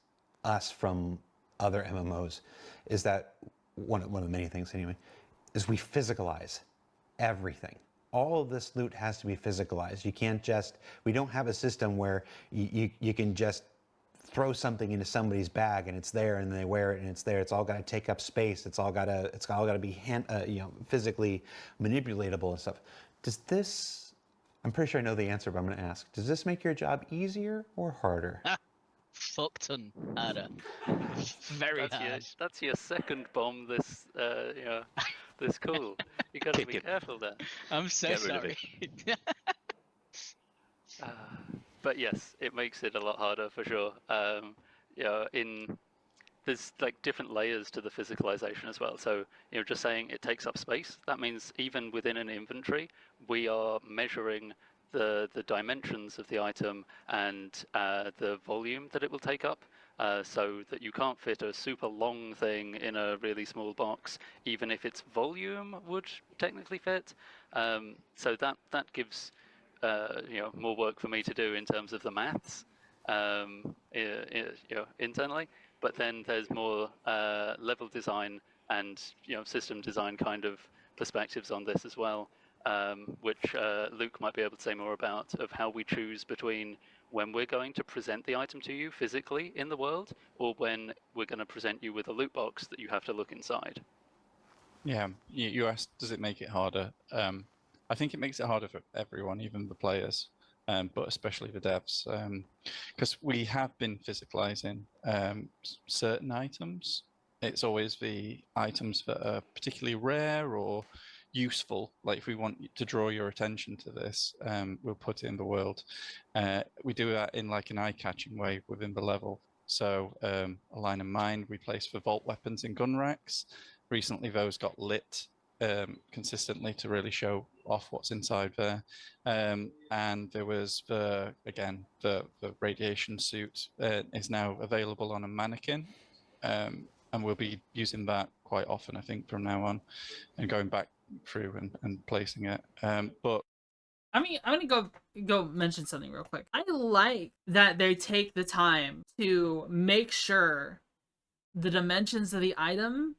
us from other MMOs is that one of the many things anyway is we physicalize everything. All of this loot has to be physicalized. You can't just, we don't have a system where you can just throw something into somebody's bag and it's there and they wear it and it's there. It's all got to take up space. It's all got to be physically manipulatable and stuff. Does this, I'm pretty sure I know the answer, but I'm going to ask, does this make your job easier or harder? Fuck ton harder. Very hard. That's your second bomb this this call. You gotta be careful there. I'm so sorry. But yes, it makes it a lot harder for sure. There's like different layers to the physicalization as well. So just saying it takes up space. That means even within an inventory, we are measuring the dimensions of the item and the volume that it will take up. So that you can't fit a super long thing in a really small box, even if its volume would technically fit. So that gives more work for me to do in terms of the maths internally. But then there's more level design and system design kind of perspectives on this as well, which Luke might be able to say more about, of how we choose between when we're going to present the item to you physically in the world, or when we're going to present you with a loot box that you have to look inside. Yeah, you asked, does it make it harder? I think it makes it harder for everyone, even the players, but especially the devs, because we have been physicalizing certain items it's always the items that are particularly rare or useful. Like if we want to draw your attention to this, we'll put it in the world. We do that in like an eye-catching way within the level. So a line of mind we place for vault weapons in gun racks. Recently those got lit consistently to really show off what's inside there. And there was the radiation suit is now available on a mannequin. And we'll be using that quite often, I think, from now on, and going back through and placing it. But I mean, I'm gonna go mention something real quick. I like that they take the time to make sure the dimensions of the item,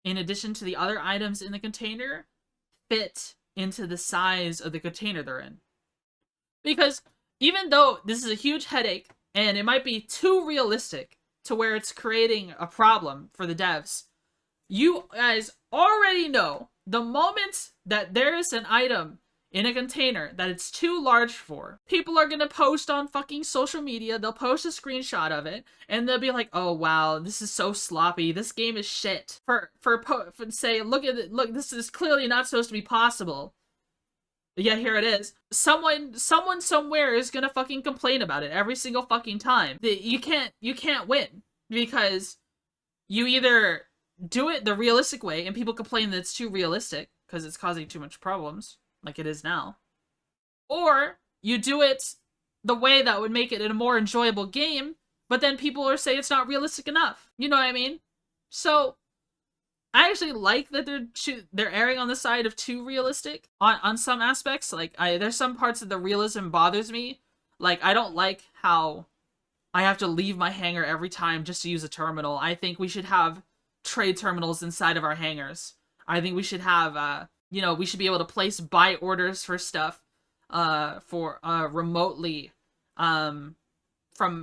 in addition to the other items in the container, fit into the size of the container they're in. Because even though this is a huge headache, and it might be too realistic to where it's creating a problem for the devs, you guys already know the moment that there is an item in a container that it's too large for, people are gonna post on fucking social media, they'll post a screenshot of it, and they'll be like, oh wow, this is so sloppy, this game is shit. For say, look at it, look, this is clearly not supposed to be possible. Yet here it is. Someone somewhere is gonna fucking complain about it every single fucking time. You can't win, because you either do it the realistic way and people complain that it's too realistic because it's causing too much problems, like it is now, or you do it the way that would make it a more enjoyable game, but then people are saying it's not realistic enough. You know what I mean? So I actually like that they're erring on the side of too realistic on some aspects. Like there's some parts of the realism bothers me. Like I don't like how I have to leave my hangar every time just to use a terminal. I think we should have trade terminals inside of our hangars. I think we should have we should be able to place buy orders for stuff remotely from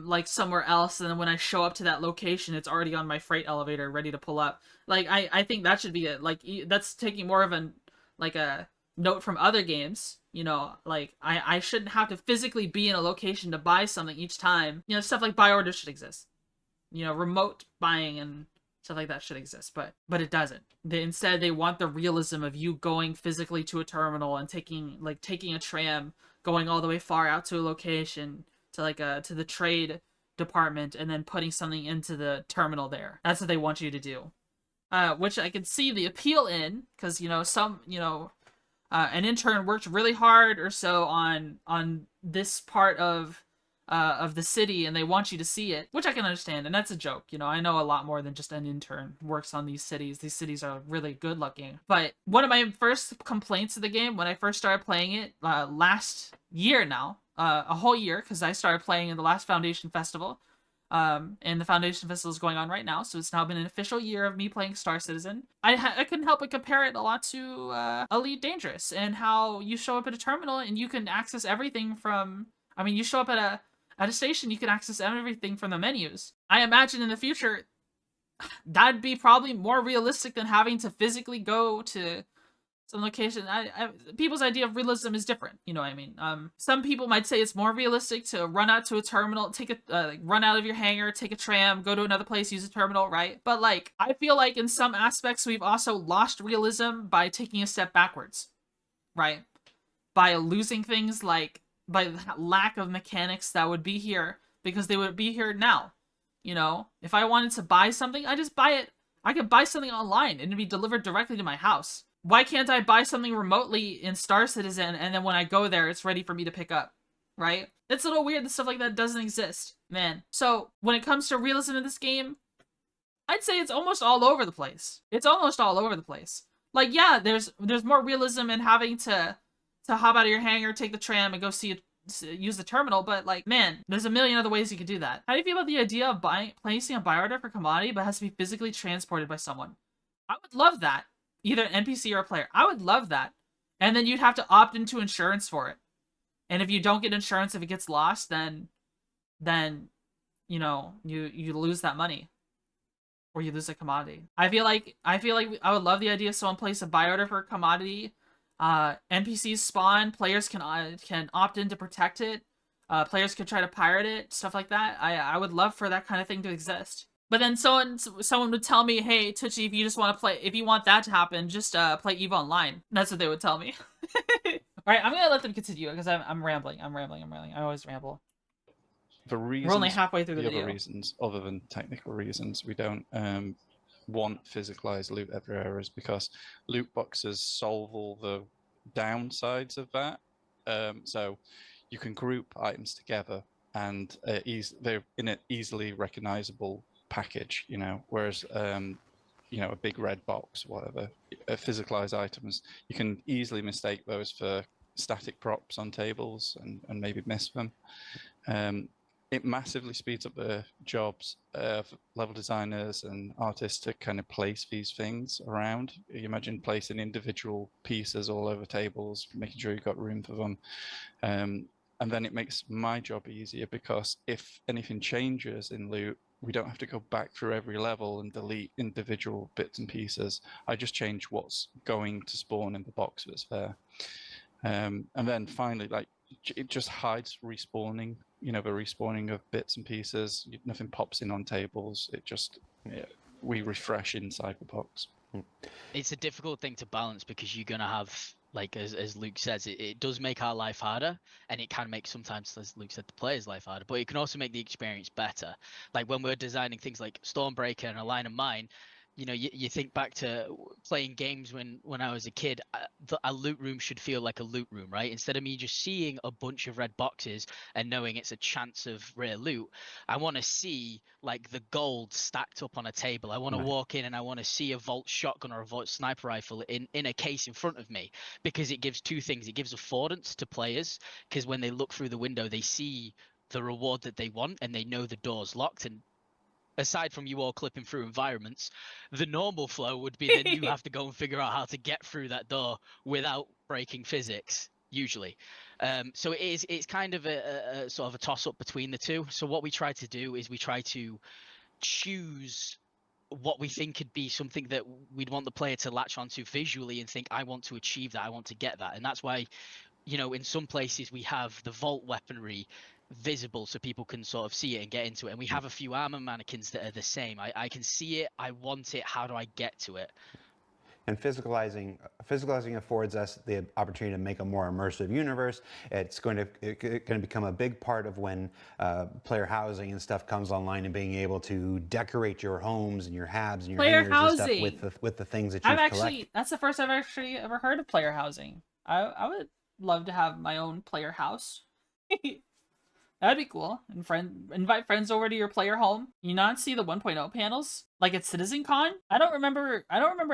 like somewhere else, and then when I show up to that location it's already on my freight elevator ready to pull up. Like I think that should be it. Like that's taking more of a note from other games. Like I shouldn't have to physically be in a location to buy something each time. Stuff like buy orders should exist. Remote buying and stuff like that should exist, but it doesn't. Instead they want the realism of you going physically to a terminal and taking a tram, going all the way far out to a location, to to the trade department, and then putting something into the terminal there. That's what they want you to do. Which I can see the appeal in, because an intern worked really hard or so on this part of the city, and they want you to see it, which I can understand, and that's a joke. I know a lot more than just an intern works on these cities. These cities are really good looking. But one of my first complaints of the game when I first started playing it last year now, a whole year, because I started playing in the last Foundation Festival, and the Foundation Festival is going on right now, so it's now been an official year of me playing Star Citizen. I couldn't help but compare it a lot to Elite Dangerous, and how you show up at a terminal and you can access everything from, you show up at a station, you can access everything from the menus. I imagine in the future that'd be probably more realistic than having to physically go to some location. People's idea of realism is different. You know what I mean? Some people might say it's more realistic to run out to a terminal, run out of your hangar, take a tram, go to another place, use a terminal, right? But I feel like in some aspects we've also lost realism by taking a step backwards, right? By losing things by the lack of mechanics that would be here, because they would be here now. If I wanted to buy something, I just buy it. I could buy something online and it'd be delivered directly to my house. Why can't I buy something remotely in Star Citizen, and then when I go there, it's ready for me to pick up, right? It's a little weird that stuff like that doesn't exist, man. So when it comes to realism in this game, I'd say it's almost all over the place. It's almost all over the place. Yeah, there's more realism in having to hop out of your hangar, take the tram, and go use the terminal, but man, there's a million other ways you could do that. How do you feel about the idea of placing a buy order for commodity, but it has to be physically transported by someone? I would love that. Either an NPC or a player. I would love that. And then you'd have to opt into insurance for it. And if you don't get insurance, if it gets lost, then you lose that money. Or you lose a commodity. I feel like I would love the idea of someone place a buy order for a commodity. NPCs spawn, players can opt in to protect it. Players could try to pirate it, stuff like that. I would love for that kind of thing to exist. But then someone would tell me, "Hey, Twitchy, if you just want to play, if you want that to happen, just play EVE Online." That's what they would tell me. All right, I'm gonna let them continue because I'm rambling. I always ramble. For reasons, We're only halfway through the other video. reasons other than technical reasons, we don't want physicalized loot everywhere, is because loot boxes solve all the downsides of that. So you can group items together and they're in an easily recognizable package, you know, whereas you know, a big red box, whatever, physicalized items, you can easily mistake those for static props on tables and maybe miss them. It massively speeds up the jobs of level designers and artists to kind of place these things around. You imagine placing individual pieces all over tables, making sure you've got room for them. And then it makes my job easier because if anything changes in loot, we don't have to go back through every level and delete individual bits and pieces. I just change what's going to spawn in the box that's there. And then finally, like, it just hides respawning, you know, the respawning of bits and pieces. Nothing pops in on tables. It just, we refresh inside the box. It's a difficult thing to balance because you're going to have, like, as Luke says, it does make our life harder, and it can make sometimes, as Luke said, the player's life harder, but it can also make the experience better. Like when we're designing things like Stormbreaker and A Line of Mine, you know, you think back to playing games when I was a kid, a loot room should feel like a loot room, right? Instead of me just seeing a bunch of red boxes and knowing it's a chance of rare loot, I want to see like the gold stacked up on a table. I want to walk in and I want to see a Vault shotgun or a Vault sniper rifle in a case in front of me, because it gives two things. It gives affordance to players, because when they look through the window, they see the reward that they want and they know the door's locked. And aside from you all clipping through environments, the normal flow would be then you have to go and figure out how to get through that door without breaking physics, usually. So it's kind of a sort of a toss-up between the two. So what we try to do is we try to choose what we think could be something that we'd want the player to latch onto visually and think, I want to achieve that, I want to get that. And that's why, you know, in some places we have the Vault weaponry visible so people can sort of see it and get into it, and we have a few armor mannequins that are the same. I can see it, I want it, how do I get to it? And physicalizing affords us the opportunity to make a more immersive universe. It's going to become a big part of when player housing and stuff comes online, and being able to decorate your homes and your habs and your Player hangers housing. and stuff with the things that you've collected. That's the first I've actually ever heard of player housing. I would love to have my own player house. That'd be cool. And invite friends over to your player home. You not see the 1.0 panels like at CitizenCon? I don't remember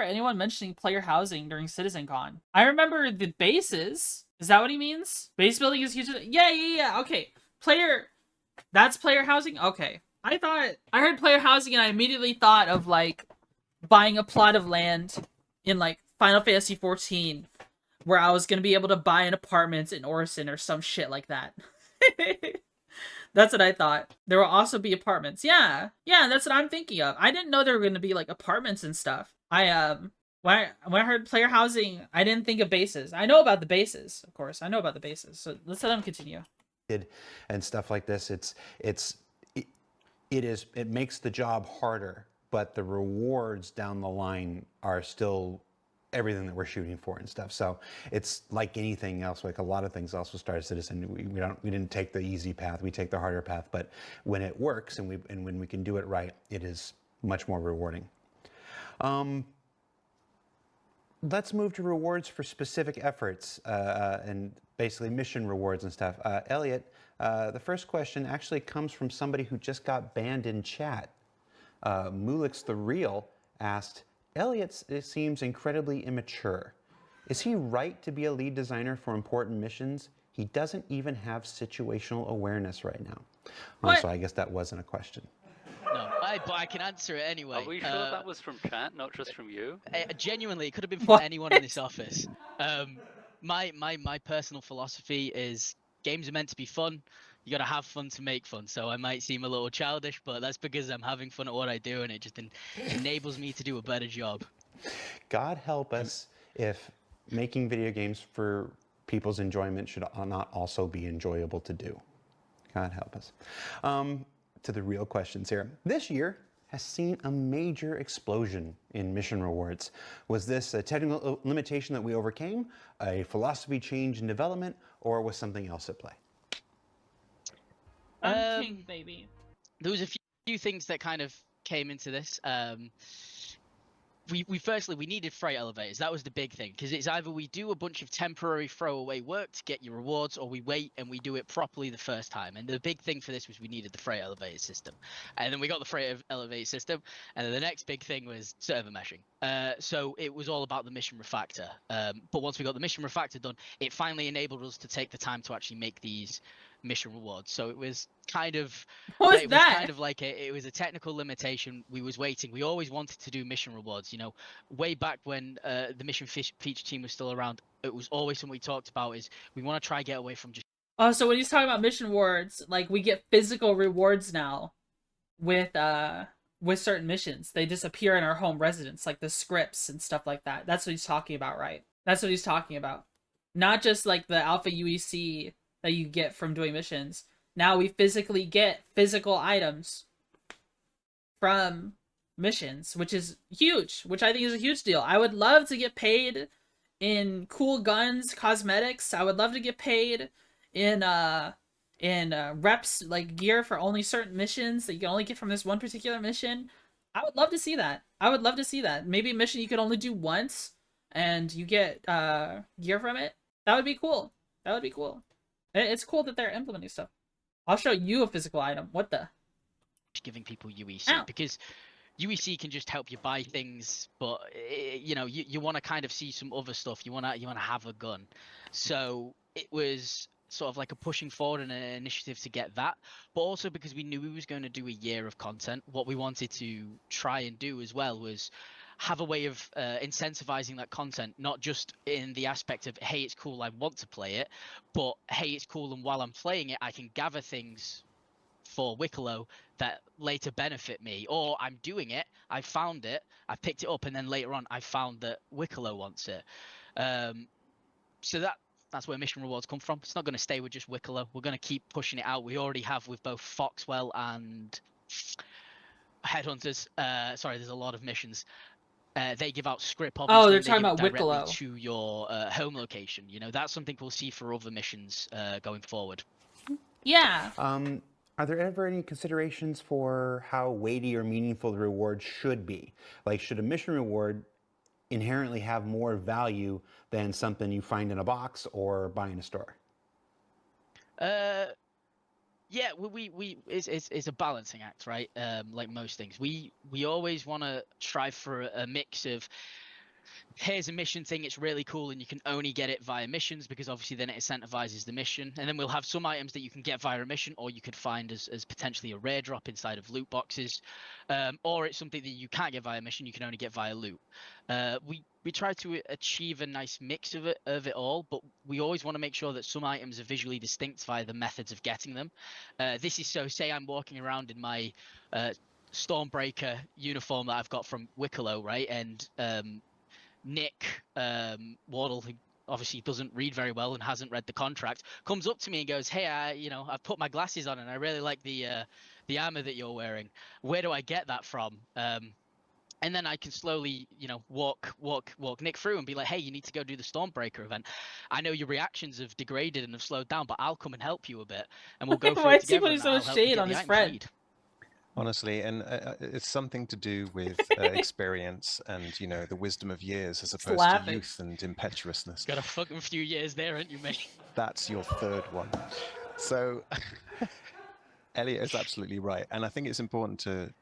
anyone mentioning player housing during CitizenCon. I remember the bases. Is that what he means? Base building is huge. Yeah. Okay. That's player housing? Okay. I heard player housing and I immediately thought of like buying a plot of land in like Final Fantasy 14 where I was going to be able to buy an apartment in Orison or some shit like that. That's what I thought. There will also be apartments. Yeah, that's what I'm thinking of. I didn't know there were going to be like apartments and stuff. When I heard player housing, I didn't think of bases. I know about the bases, of course. I know about the bases. So let's let them continue. And stuff like this, it makes the job harder, but the rewards down the line are still everything that we're shooting for and stuff. So it's like anything else, like a lot of things else with Star Citizen. We didn't take the easy path, we take the harder path, but when it works and when we can do it right, it is much more rewarding. Let's move to rewards for specific efforts and basically mission rewards and stuff. Elliot, the first question actually comes from somebody who just got banned in chat. Mulix the Real asked, Elliot seems incredibly immature. Is he right to be a lead designer for important missions? He doesn't even have situational awareness right now. Oh, so I guess that wasn't a question. No, but I can answer it anyway. Are we sure that was from chat, not just from you? Genuinely, it could have been from anyone in this office. My personal philosophy is games are meant to be fun. You gotta have fun to make fun. So I might seem a little childish, but that's because I'm having fun at what I do, and it just enables me to do a better job. God help us if making video games for people's enjoyment should not also be enjoyable to do. God help us. To the real questions here. This year has seen a major explosion in mission rewards. Was this a technical limitation that we overcame, a philosophy change in development, or was something else at play? I'm king, baby. There was a few things that kind of came into this. We firstly needed freight elevators. That was the big thing, because it's either we do a bunch of temporary throwaway work to get your rewards, or we wait and we do it properly the first time. And the big thing for this was we needed the freight elevator system, and then we got the freight elevator system, and then the next big thing was server meshing. So it was all about the mission refactor. But once we got the mission refactor done, it finally enabled us to take the time to actually make these mission rewards. So it was kind of What was that? was kind of like it was a technical limitation. We was waiting. We always wanted to do mission rewards, you know, way back when the mission feature team was still around. It was always something we talked about, is we want to try and get away from just Oh, so when he's talking about mission rewards, like, we get physical rewards now with certain missions. They disappear in our home residence, like the scripts and stuff like that. That's what he's talking about, right? That's what he's talking about. Not just like the alpha UEC that you get from doing missions. Now we physically get physical items from missions, which is huge, which I think is a huge deal. I would love to get paid in cool guns, cosmetics. I would love to get paid in reps, like gear for only certain missions that you can only get from this one particular mission. I would love to see that. I would love to see that. Maybe a mission you could only do once and you get gear from it. That would be cool. That would be cool. It's cool that they're implementing stuff. I'll show you a physical item. What the? giving people UEC. Ow. Because UEC can just help you buy things, but you know, you want to kind of see some other stuff. You want to have a gun. So it was sort of like a pushing forward and an initiative to get that, but also because we knew we was going to do a year of content. What we wanted to try and do as well was have a way of incentivizing that content, not just in the aspect of, hey, it's cool, I want to play it, but hey, it's cool, and while I'm playing it, I can gather things for Wicklow that later benefit me, or I'm doing it, I found it, I picked it up, and then later on I found that Wicklow wants it. So that's where mission rewards come from. It's not going to stay with just Wicklow. We're going to keep pushing it out. We already have with both Foxwell and Headhunters. Sorry, there's a lot of missions. They give out script. Oh, they're They talking give it about directly Wicklow. to your home location. You know, that's something we'll see for other missions going forward. Yeah. Are there ever any considerations for how weighty or meaningful the reward should be? Like, should a mission reward inherently have more value than something you find in a box or buy in a store? Yeah, it's a balancing act, right? Like most things, we always want to try for a mix of, here's a mission thing, it's really cool, and you can only get it via missions, because obviously then it incentivizes the mission. And then we'll have some items that you can get via a mission, or you could find as potentially a rare drop inside of loot boxes, or it's something that you can't get via mission, you can only get via loot. We try to achieve a nice mix of it all, but we always want to make sure that some items are visually distinct via the methods of getting them. This is so, say I'm walking around in my Stormbreaker uniform that I've got from Wicklow, right? And Nick Wardle, who obviously doesn't read very well and hasn't read the contract, comes up to me and goes, "Hey, I've put my glasses on and I really like the armor that you're wearing. Where do I get that from?" And then I can slowly, walk Nick through and be like, "Hey, you need to go do the Stormbreaker event. I know your reactions have degraded and have slowed down, but I'll come and help you a bit, and we'll go through Why it is he together. putting And so I'll much help you shade get on the his items friend? made." Honestly, and it's something to do with experience and the wisdom of years as opposed to laughing. youth and impetuousness. Got a fucking few years there, ain't you, mate? That's your third one. So Elliot is absolutely right, and I think it's important to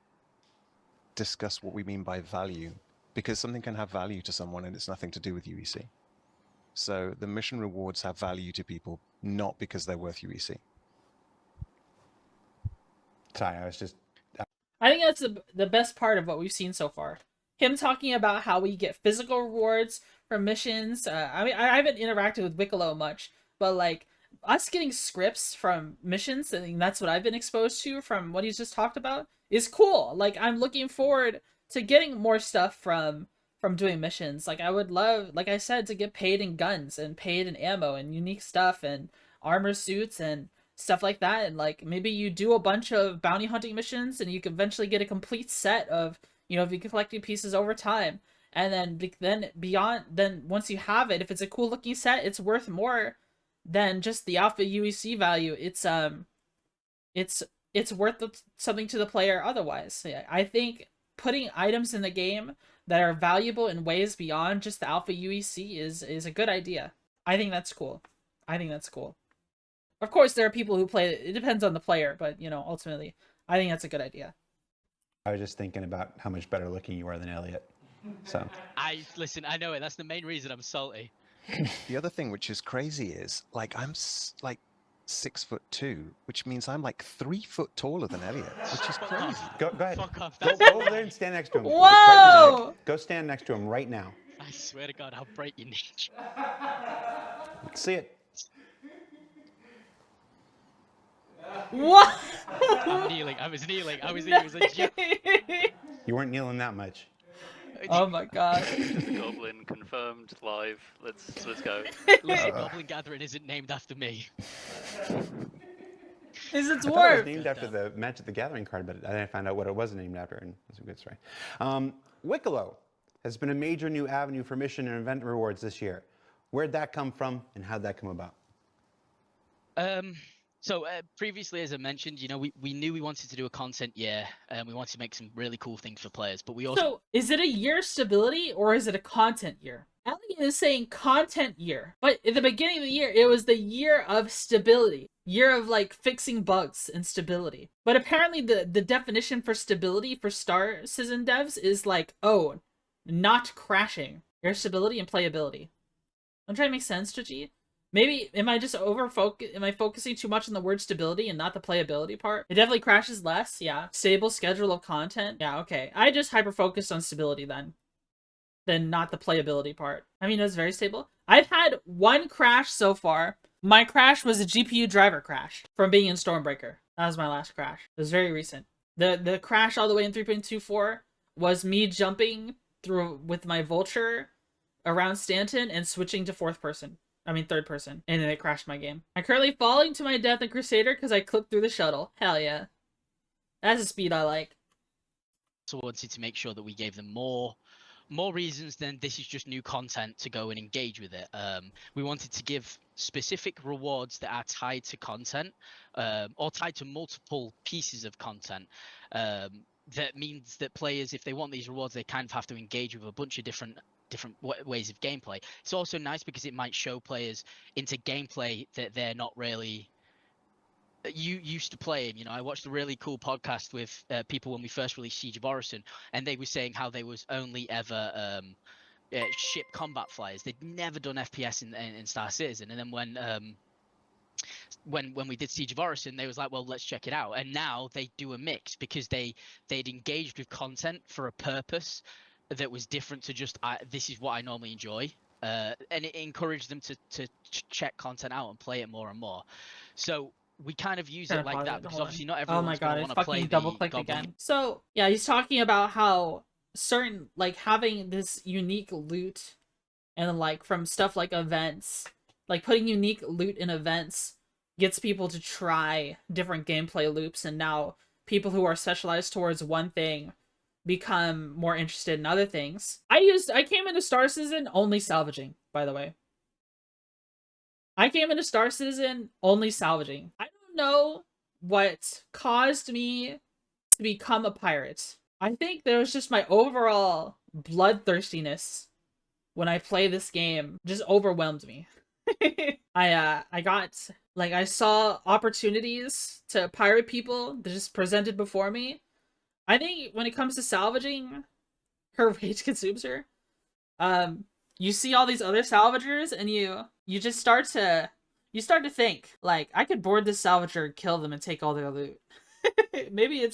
discuss what we mean by value, because something can have value to someone and it's nothing to do with UEC. So the mission rewards have value to people, not because they're worth UEC. Sorry, I was just... I think that's the best part of what we've seen so far. Him talking about how we get physical rewards from missions. I mean, I haven't interacted with Wicklow much, but like us getting scripts from missions, I think that's what I've been exposed to from what he's just talked about, is cool. Like, I'm looking forward to getting more stuff from doing missions. Like, I would love, like I said, to get paid in guns and paid in ammo and unique stuff and armor suits and stuff like that, and like maybe you do a bunch of bounty hunting missions and you can eventually get a complete set of, you know, if you can collecting pieces over time. And then beyond, then once you have it, if it's a cool looking set, it's worth more than just the alpha UEC value. It's worth something to the player otherwise. Yeah, I think putting items in the game that are valuable in ways beyond just the alpha UEC is a good idea. I think that's cool. I think that's cool. Of course, there are people who play it. It depends on the player, but, you know, ultimately, I think that's a good idea. I was just thinking about how much better looking you are than Elliot. So. Listen, I know it. That's the main reason I'm salty. The other thing which is crazy is, like, I'm like 6'2", which means I'm like 3 foot taller than Elliot, which is crazy. Go ahead. Fuck off. Go over there and stand next to him. Whoa! Right now, go stand next to him right now. I swear to God, I'll break your neck. See it. What? I'm kneeling. I was kneeling. It was a joke. You weren't kneeling that much. Oh my god. Goblin confirmed live. Let's go. Listen, Goblin Gathering isn't named after me. Is it I thought it was dwarf? named after the Magic the Gathering card, but I didn't find out what it was named after, and it's a good story. Wicklow has been a major new avenue for mission and event rewards this year. Where'd that come from, and how'd that come about? So previously, as I mentioned, you know, we knew we wanted to do a content year, and we wanted to make some really cool things for players, but we also... So, is it a year stability, or is it a content year? Elliot is saying content year, but at the beginning of the year, it was the year of stability. Year of, like, fixing bugs and stability. But apparently the definition for stability for starcitizen devs is like, oh, not crashing. Your stability and playability. I'm trying to make sense, Twitchy. Maybe, am I focusing too much on the word stability and not the playability part? It definitely crashes less, yeah. Stable schedule of content, yeah, okay. I just hyper-focused on stability then not the playability part. I mean, it was very stable. I've had one crash so far. My crash was a GPU driver crash from being in Stormbreaker. That was my last crash. It was very recent. The crash all the way in 3.24 was me jumping through with my Vulture around Stanton and switching to third person. And then it crashed my game. I'm currently falling to my death in Crusader because I clipped through the shuttle. Hell yeah. That's a speed I like. So wanted to make sure that we gave them more reasons than this is just new content to go and engage with it. We wanted to give specific rewards that are tied to content, or tied to multiple pieces of content. That means that players, if they want these rewards, they kind of have to engage with a bunch of different ways of gameplay. It's also nice because it might show players into gameplay that they're not really used to playing. You know, I watched a really cool podcast with people when we first released Siege of Orison, and they were saying how they was only ever ship combat flyers. They'd never done FPS in Star Citizen, and then when we did Siege of Orison, they was like, well, let's check it out. And now they do a mix because they'd engaged with content for a purpose that was different to just this is what I normally enjoy, and it encouraged them to check content out and play it more and more. So we kind of use it like that because obviously not everyone's going to want to play the double clicked again. So yeah, he's talking about how certain, like, having this unique loot and like from stuff like events, like putting unique loot in events gets people to try different gameplay loops, and now people who are specialized towards one thing become more interested in other things. I came into Star Citizen only salvaging, by the way. I came into Star Citizen only salvaging. I don't know what caused me to become a pirate. I think there was just my overall bloodthirstiness when I play this game just overwhelmed me. I saw opportunities to pirate people that just presented before me. I think when it comes to salvaging, her rage consumes her. You see all these other salvagers, and you just start to think, like, I could board this salvager, kill them, and take all their loot. maybe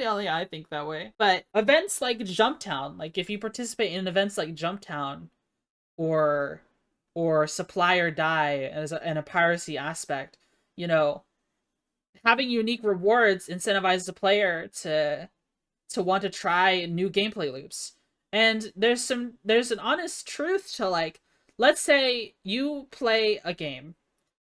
only I think that way. But events like Jumptown, like if you participate in events like Jumptown, or Supply or Die in a piracy aspect, you know, having unique rewards incentivizes the player to want to try new gameplay loops. And there's an honest truth to, like, let's say you play a game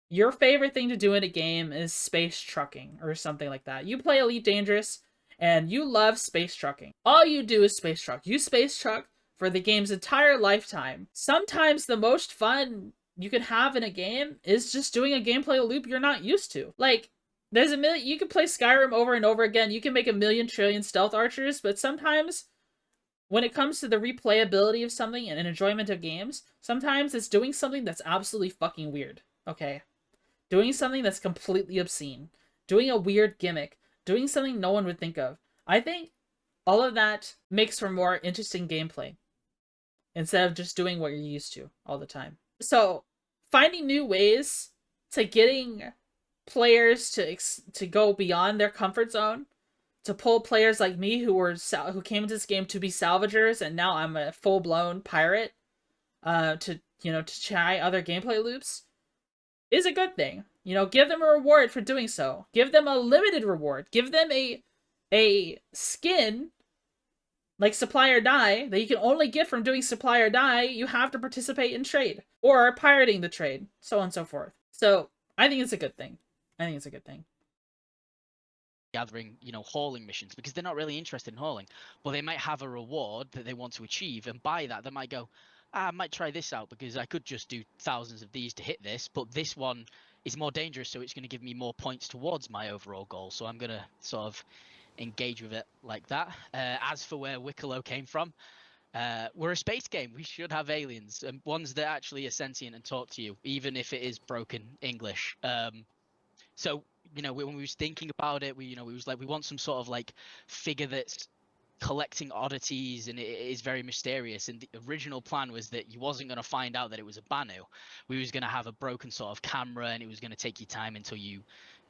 your favorite thing to do in a game is space trucking or something like that. You play Elite Dangerous and you love space trucking. All you do is space truck. You space truck for the game's entire lifetime. Sometimes the most fun you can have in a game is just doing a gameplay loop you're not used to. Like, there's a million, you can play Skyrim over and over again, you can make a million trillion stealth archers, but sometimes when it comes to the replayability of something and an enjoyment of games, sometimes it's doing something that's absolutely fucking weird. Okay? Doing something that's completely obscene. Doing a weird gimmick. Doing something no one would think of. I think all of that makes for more interesting gameplay. Instead of just doing what you're used to all the time. So, finding new ways to getting players to go beyond their comfort zone, to pull players like me who came into this game to be salvagers, and now I'm a full-blown pirate, to try other gameplay loops, is a good thing. Give them a reward for doing so. Give them a limited reward. Give them a skin like Supply or Die that you can only get from doing Supply or Die. You have to participate in trade or pirating the trade, so on and so forth. So I think it's a good thing. Gathering, hauling missions, because they're not really interested in hauling, but they might have a reward that they want to achieve, and by that they might go, I might try this out because I could just do thousands of these to hit this, but this one is more dangerous, so it's going to give me more points towards my overall goal, so I'm going to sort of engage with it like that. As for where Wicklow came from, we're a space game. We should have aliens, and ones that actually are sentient and talk to you, even if it is broken English. So when we was thinking about it, we was like, we want some sort of like figure that's collecting oddities, and it is very mysterious. And the original plan was that you wasn't going to find out that it was a Banu. We was going to have a broken sort of camera, and it was going to take you time until you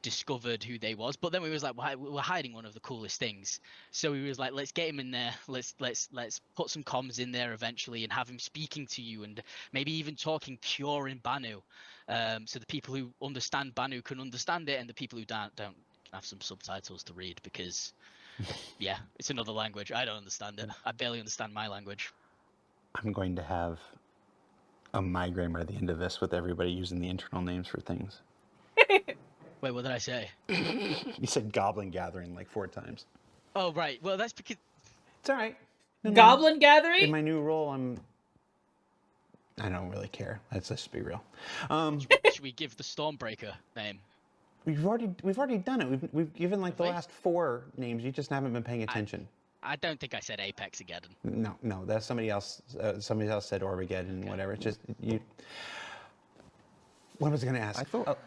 discovered who they was. But then we was like, we're hiding one of the coolest things, so we was like, let's get him in there, let's put some comms in there eventually and have him speaking to you, and maybe even talking pure in Banu, so the people who understand Banu can understand it, and the people who don't can have some subtitles to read, because yeah, it's another language. I don't understand it. I barely understand my language. I'm going to have a migraine by the end of this with everybody using the internal names for things. Wait, what did I say? You said Goblin Gathering like 4 times. Oh, right. Well, that's because... It's all right. Goblin Gathering? In my new role, I don't really care. Let's just be real. Should we give the Stormbreaker name? We've already done it. We've given like the last 4 names. You just haven't been paying attention. I don't think I said Apex Ageddon. No, that's somebody else. Somebody else said Orbigeddon, okay. Whatever. It's just you. What was I going to ask? I thought.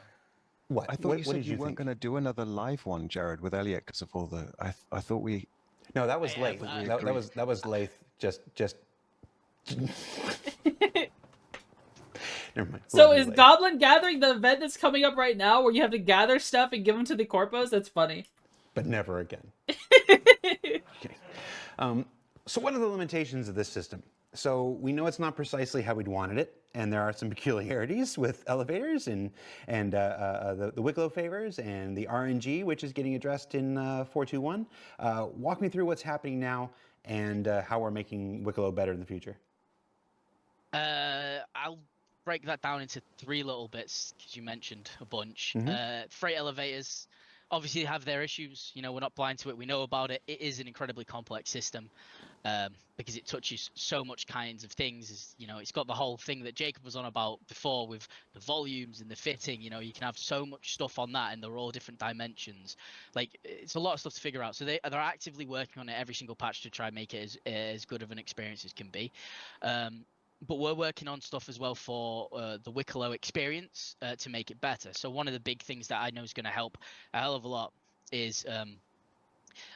What? I thought you said you weren't going to do another live one, Jared, with Elliot, because of all the. I thought we. No, that was Lath. That was Lath. Just. Never mind. So is Goblin Gathering the event that's coming up right now, where you have to gather stuff and give them to the corpos? That's funny. But never again. Okay. So what are the limitations of this system? So we know it's not precisely how we'd wanted it, and there are some peculiarities with elevators and the Wicklow favors and the RNG, which is getting addressed in 4.2.1. Walk me through what's happening now and how we're making Wicklow better in the future. I'll break that down into 3 little bits, because you mentioned a bunch. Freight elevators obviously have their issues. We're not blind to it. We know about it. It is an incredibly complex system, because it touches so much kinds of things. It's got the whole thing that Jacob was on about before with the volumes and the fitting. You can have so much stuff on that, and they're all different dimensions. Like, it's a lot of stuff to figure out. So they're actively working on it every single patch to try and make it as good of an experience as can be. But we're working on stuff as well for the Wicklow experience to make it better. So one of the big things that I know is going to help a hell of a lot is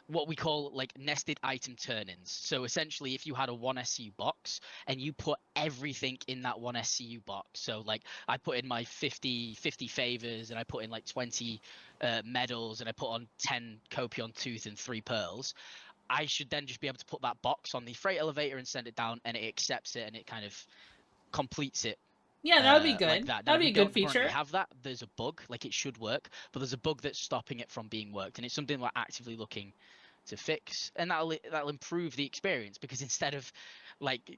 what we call like nested item turn-ins. So essentially, if you had a 1 SCU box and you put everything in that 1 SCU box, so like I put in my 50 favors, and I put in like 20 medals, and I put on 10 Copion Tooth and 3 pearls, I should then just be able to put that box on the freight elevator and send it down, and it accepts it, and it kind of completes it. Yeah, that would be good. Like that. That'd be a good feature. Have that. There's a bug. Like, it should work, but there's a bug that's stopping it from being worked, and it's something we're actively looking to fix, and that'll improve the experience, because instead of like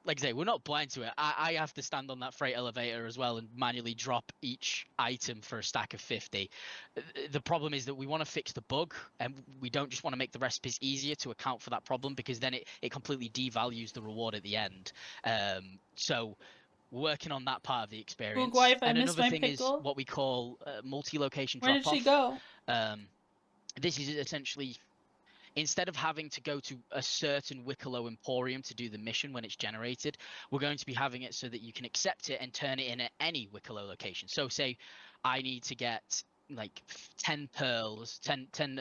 I say, we're not blind to it. I have to stand on that freight elevator as well and manually drop each item for a stack of 50. The problem is that we want to fix the bug, and we don't just want to make the recipes easier to account for that problem, because then it completely devalues the reward at the end. So working on that part of the experience. wife, I And missed another my thing is pickle. what we call multi-location Where did drop-off. she go? This is essentially, instead of having to go to a certain Wicklow Emporium to do the mission when it's generated, we're going to be having it so that you can accept it and turn it in at any Wicklow location. So say I need to get like 10 pearls, 10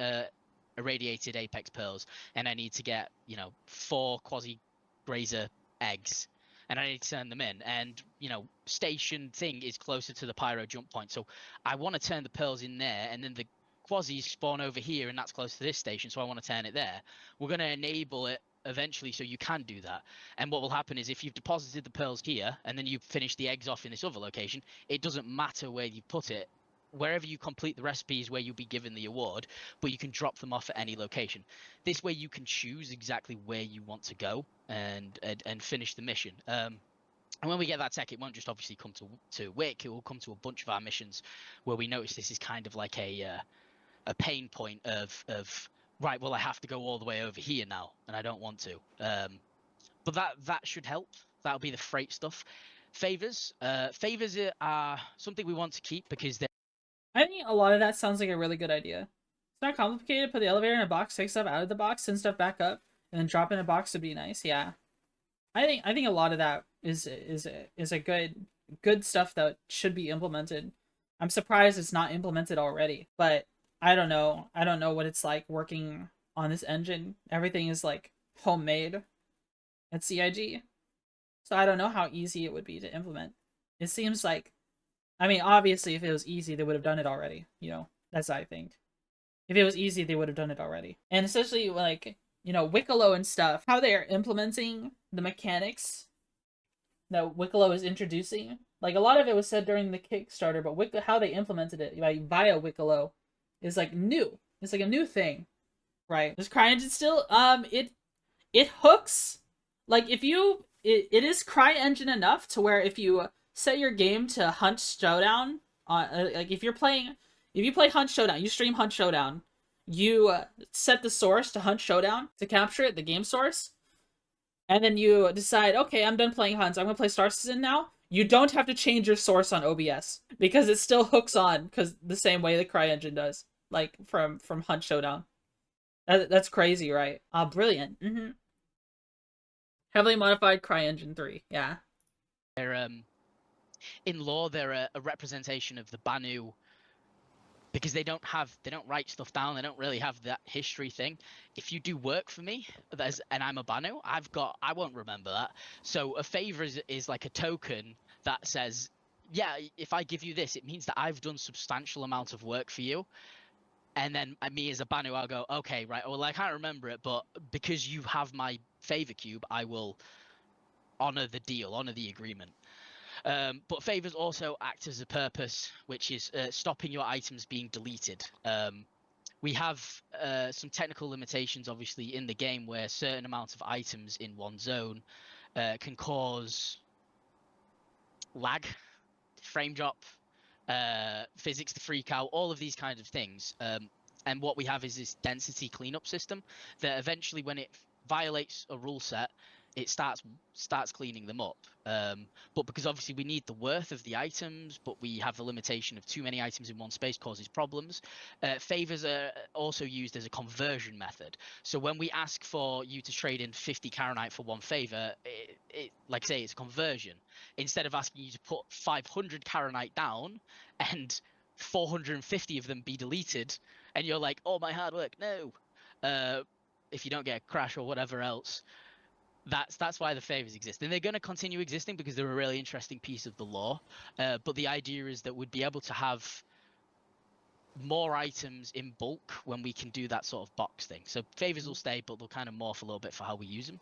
irradiated apex pearls, and I need to get, 4 quasi grazer eggs, and I need to turn them in, and station thing is closer to the pyro jump point, so I want to turn the pearls in there, and then the quasis spawn over here, and that's close to this station, so I want to turn it there. We're going to enable it eventually so you can do that. And what will happen is if you've deposited the pearls here and then you finish the eggs off in this other location, it doesn't matter where you put it. Wherever you complete the recipe is where you'll be given the award, but you can drop them off at any location. This way you can choose exactly where you want to go and finish the mission. And when we get that tech, it won't just obviously come to Wick, it will come to a bunch of our missions where we notice this is kind of like a pain point of right, well, I have to go all the way over here now, and I don't want to. But that should help. That'll be the freight stuff. Favors are something we want to keep because they're. I think a lot of that sounds like a really good idea. It's not complicated. Put the elevator in a box, take stuff out of the box, send stuff back up, and then drop in a box would be nice. Yeah, I think a lot of that is a good stuff that should be implemented. I'm surprised it's not implemented already, but I don't know. I don't know what it's like working on this engine. Everything is like homemade at CIG. So I don't know how easy it would be to implement. It seems like, I mean, obviously if it was easy, they would have done it already. That's what I think. If it was easy, they would have done it already. And especially like, Wicklow and stuff, how they are implementing the mechanics that Wicklow is introducing. Like a lot of it was said during the Kickstarter, but how they implemented it via Wicklow is like new. It's like a new thing, right? This CryEngine still, it hooks. Like if you, it is CryEngine enough to where if you set your game to Hunt Showdown, like if you play Hunt Showdown, you stream Hunt Showdown, you set the source to Hunt Showdown to capture it, the game source, and then you decide, okay, I'm done playing Hunts, I'm gonna play starcitizen now. You don't have to change your source on OBS because it still hooks on because the same way the CryEngine does, like from Hunt Showdown. That's crazy, right? Brilliant. Heavily modified CryEngine 3. Yeah. They're in law they're a representation of the Banu, because they don't write stuff down. They don't really have that history thing. If you do work for me, and I'm a Banu, I won't remember that. So a favor is like a token that says, yeah, if I give you this, it means that I've done substantial amount of work for you. And then me as a Banu, I'll go, okay, right, well, I can't remember it, but because you have my favor cube, I will honor the deal, honor the agreement. But favors also act as a purpose, which is stopping your items being deleted. We have some technical limitations, obviously, in the game where a certain amount of items in one zone can cause lag, frame drop, physics to freak out, all of these kinds of things. And what we have is this density cleanup system that eventually, when it violates a rule set, it starts cleaning them up. But because obviously we need the worth of the items, but we have the limitation of too many items in one space causes problems. Favors are also used as a conversion method. So when we ask for you to trade in 50 Karenite for one favor, it like I say, it's a conversion. Instead of asking you to put 500 Karenite down and 450 of them be deleted, and you're like, oh, my hard work, no. If you don't get a crash or whatever else. That's why the favors exist, and they're going to continue existing because they're a really interesting piece of the lore. But the idea is that we'd be able to have more items in bulk when we can do that sort of box thing. So favors will stay, but they'll kind of morph a little bit for how we use them.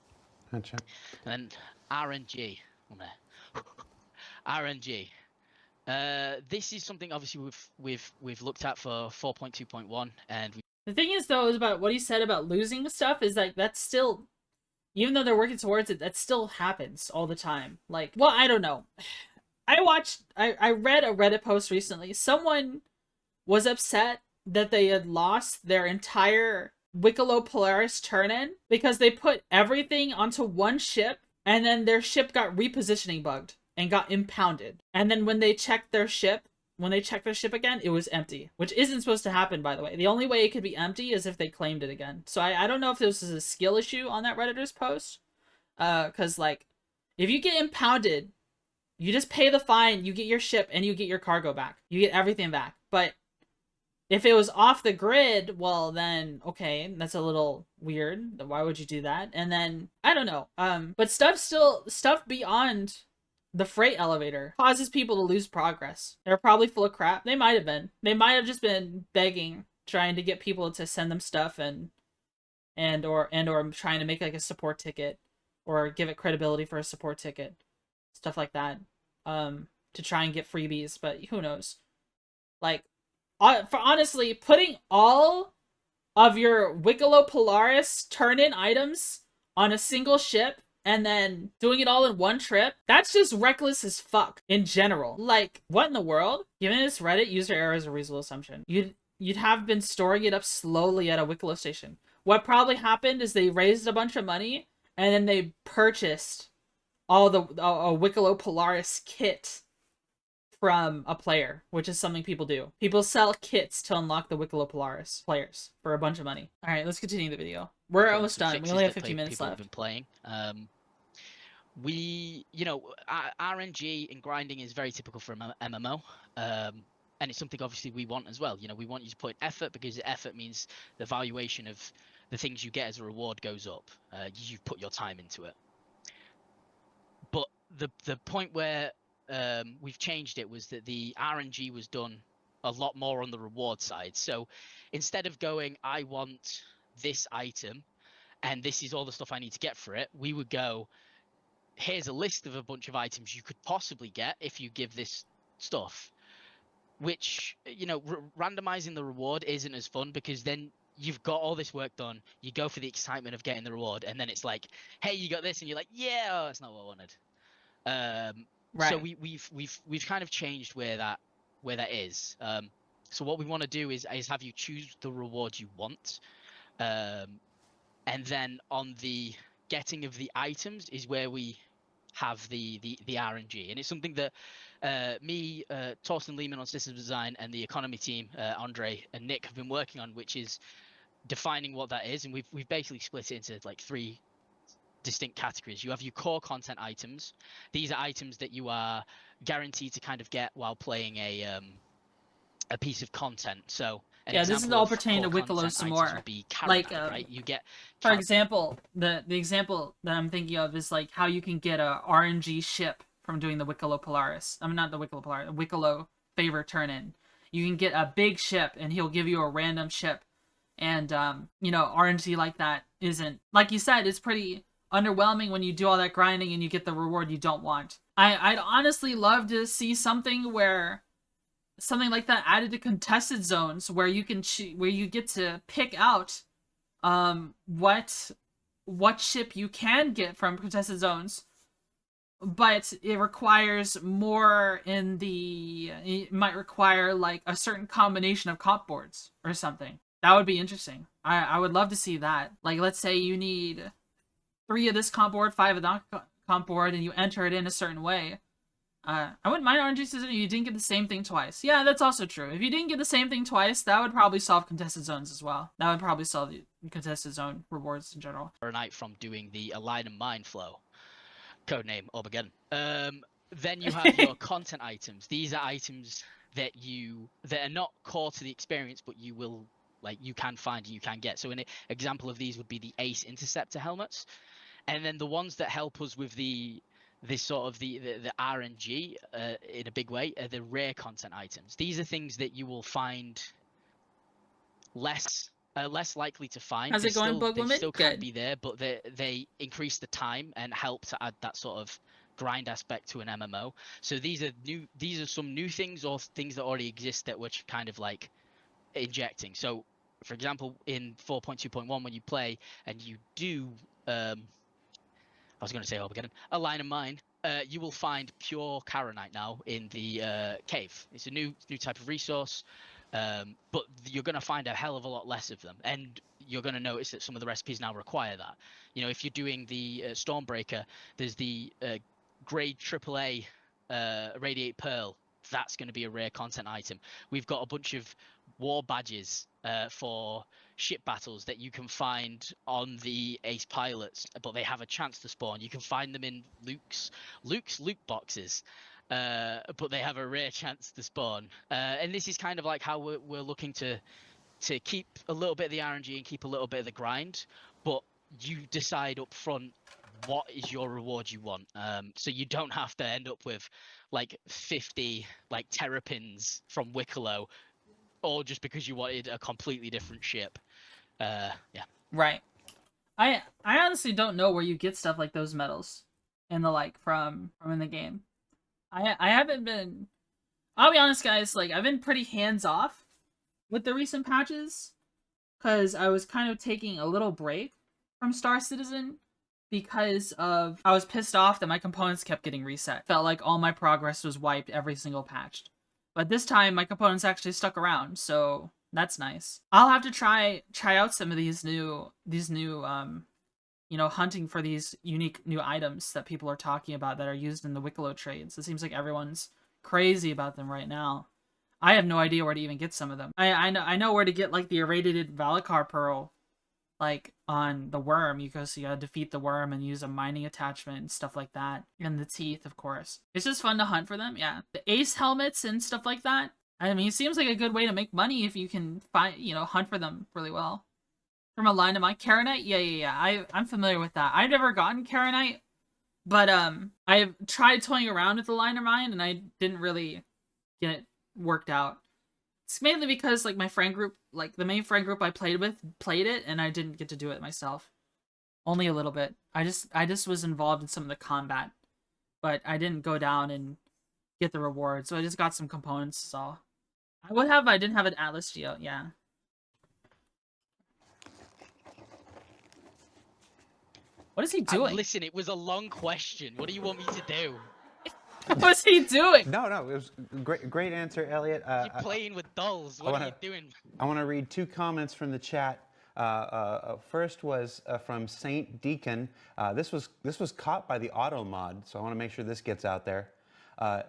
Gotcha. And RNG, RNG. This is something obviously we've looked at for 4.2.1, and The thing is, though, is about what he said about losing stuff is like that's still, even though they're working towards it, that still happens all the time. Like, well, I don't know. I read a Reddit post recently. Someone was upset that they had lost their entire Wicklow Polaris turn-in because they put everything onto one ship and then their ship got repositioning bugged and got impounded. And then when they checked their ship, again, it was empty, which isn't supposed to happen, by the way. The only way it could be empty is if they claimed it again. So I don't know if this is a skill issue on that Redditor's post. Because, like, if you get impounded, you just pay the fine, you get your ship, and you get your cargo back. You get everything back. But if it was off the grid, well, then, okay, that's a little weird. Why would you do that? And then, I don't know. But stuff beyond the freight elevator causes people to lose progress. They're probably full of crap. They might have been. They might have just been begging, trying to get people to send them stuff and or trying to make like a support ticket or give it credibility for a support ticket. Stuff like that. To try and get freebies, but who knows? Like, for honestly, putting all of your Wicklow Polaris turn-in items on a single ship and then doing it all in one trip, that's just reckless as fuck in general. Like, what in the world? Given this Reddit user error is a reasonable assumption. You'd have been storing it up slowly at a Wicklow station. What probably happened is they raised a bunch of money and then they purchased all the Wicklow Polaris kit from a player, which is something people do. People sell kits to unlock the Wicklow Polaris players for a bunch of money. All right, let's continue the video. We're almost done. We only have 15 minutes left. Been playing. RNG and grinding is very typical for an MMO. And it's something obviously we want as well. We want you to put in effort because effort means the valuation of the things you get as a reward goes up. You've put your time into it. But the point where we've changed it was that the RNG was done a lot more on the reward side. So instead of going, I want this item and this is all the stuff I need to get for it, we would go, here's a list of a bunch of items you could possibly get if you give this stuff, which, randomizing the reward isn't as fun because then you've got all this work done, you go for the excitement of getting the reward, and then it's like, hey, you got this, and you're like, yeah, oh, that's not what I wanted. Right. So we've kind of changed where that is. So what we want to do is have you choose the reward you want, and then on the getting of the items is where we have the RNG, and it's something that me, Torsten Lehman on Systems Design, and the economy team, Andre and Nick, have been working on, which is defining what that is, and we've basically split it into like 3 distinct categories. You have your core content items. These are items that you are guaranteed to kind of get while playing a piece of content. So this is all pertaining to Wicklow some more. Like, right? You get, for example, the example that I'm thinking of is like how you can get a RNG ship from doing the Wicklow Polaris. I mean, not the Wicklow Polaris, Wicklow favor turn-in. You can get a big ship and he'll give you a random ship. And, RNG like that isn't, like you said, it's pretty underwhelming when you do all that grinding and you get the reward you don't want. I'd honestly love to see something like that added to contested zones where you can where you get to pick out what ship you can get from contested zones, but it requires more it might require like a certain combination of comp boards or something. That would be interesting. I would love to see that. Like, let's say you need 3 of this comp board, 5 of that comp board, and you enter it in a certain way. I wouldn't mind RNG system if you didn't get the same thing twice. Yeah, that's also true. If you didn't get the same thing twice, that would probably solve contested zones as well. That would probably solve the contested zone rewards in general. For a night from doing the Align and Mind flow, codename Armageddon. Then you have your content items. These are items that are not core to the experience, but you can find and you can get. So an example of these would be the Ace Interceptor helmets, and then the ones that help us with the RNG in a big way are the rare content items. These are things that you will find less likely to find. How's it going, Bug Woman? They still can be there, but they increase the time and help to add that sort of grind aspect to an MMO. So these are some new things or things that already exist that we're kind of like injecting. So For example, in 4.2.1, when you play and you do, I was going to say Armageddon, a line of mine, you will find pure Karenite now in the cave. It's a new type of resource, but you're going to find a hell of a lot less of them, and you're going to notice that some of the recipes now require that. You know, if you're doing the Stormbreaker, there's the grade AAA Radiate Pearl. That's going to be a rare content item. We've got a bunch of war badges for ship battles that you can find on the Ace pilots, but they have a chance to spawn. You can find them in Luke's loot boxes, but they have a rare chance to spawn. And this is kind of like how we're looking to keep a little bit of the RNG and keep a little bit of the grind, but you decide up front what is your reward you want. So you don't have to end up with like 50 like terrapins from Wicklow, all just because you wanted a completely different ship. Yeah. Right. I honestly don't know where you get stuff like those medals and the like from in the game. I haven't been. I'll be honest, guys. Like, I've been pretty hands off with the recent patches because I was kind of taking a little break from Star Citizen because of I was pissed off that my components kept getting reset. Felt like all my progress was wiped every single patch. But this time my components actually stuck around, so that's nice. I'll have to try out some of these new you know, hunting for these unique new items that people are talking about that are used in the Wicklow trades. It seems like everyone's crazy about them right now. I have no idea where to even get some of them. I know where to get like the irradiated Valakar pearl, like on the worm. You gotta defeat the worm and use a mining attachment and stuff like that, and the teeth, of course. It's just fun to hunt for them. Yeah, the ace helmets and stuff like that. I mean, it seems like a good way to make money if you can find, you know, hunt for them really well. From a line of mine, Karenite, yeah. I'm familiar with that. I've never gotten Karenite, but I've tried toying around with the line of mine, and I didn't really get it worked out. It's mainly because like my friend group, like the main friend group I played with, played it, and I didn't get to do it myself. Only a little bit. I just was involved in some of the combat, but I didn't go down and get the reward, so I just got some components. So I would have. I didn't have an Atlas Geo. Yeah. What is he doing? Listen, it was a long question. What do you want me to do? What's he doing? No, it was great answer, Elliot. You're playing with dolls. What are you doing? I want to read 2 comments from the chat. First was from Saint Deacon. This was caught by the auto mod, so I want to make sure this gets out there.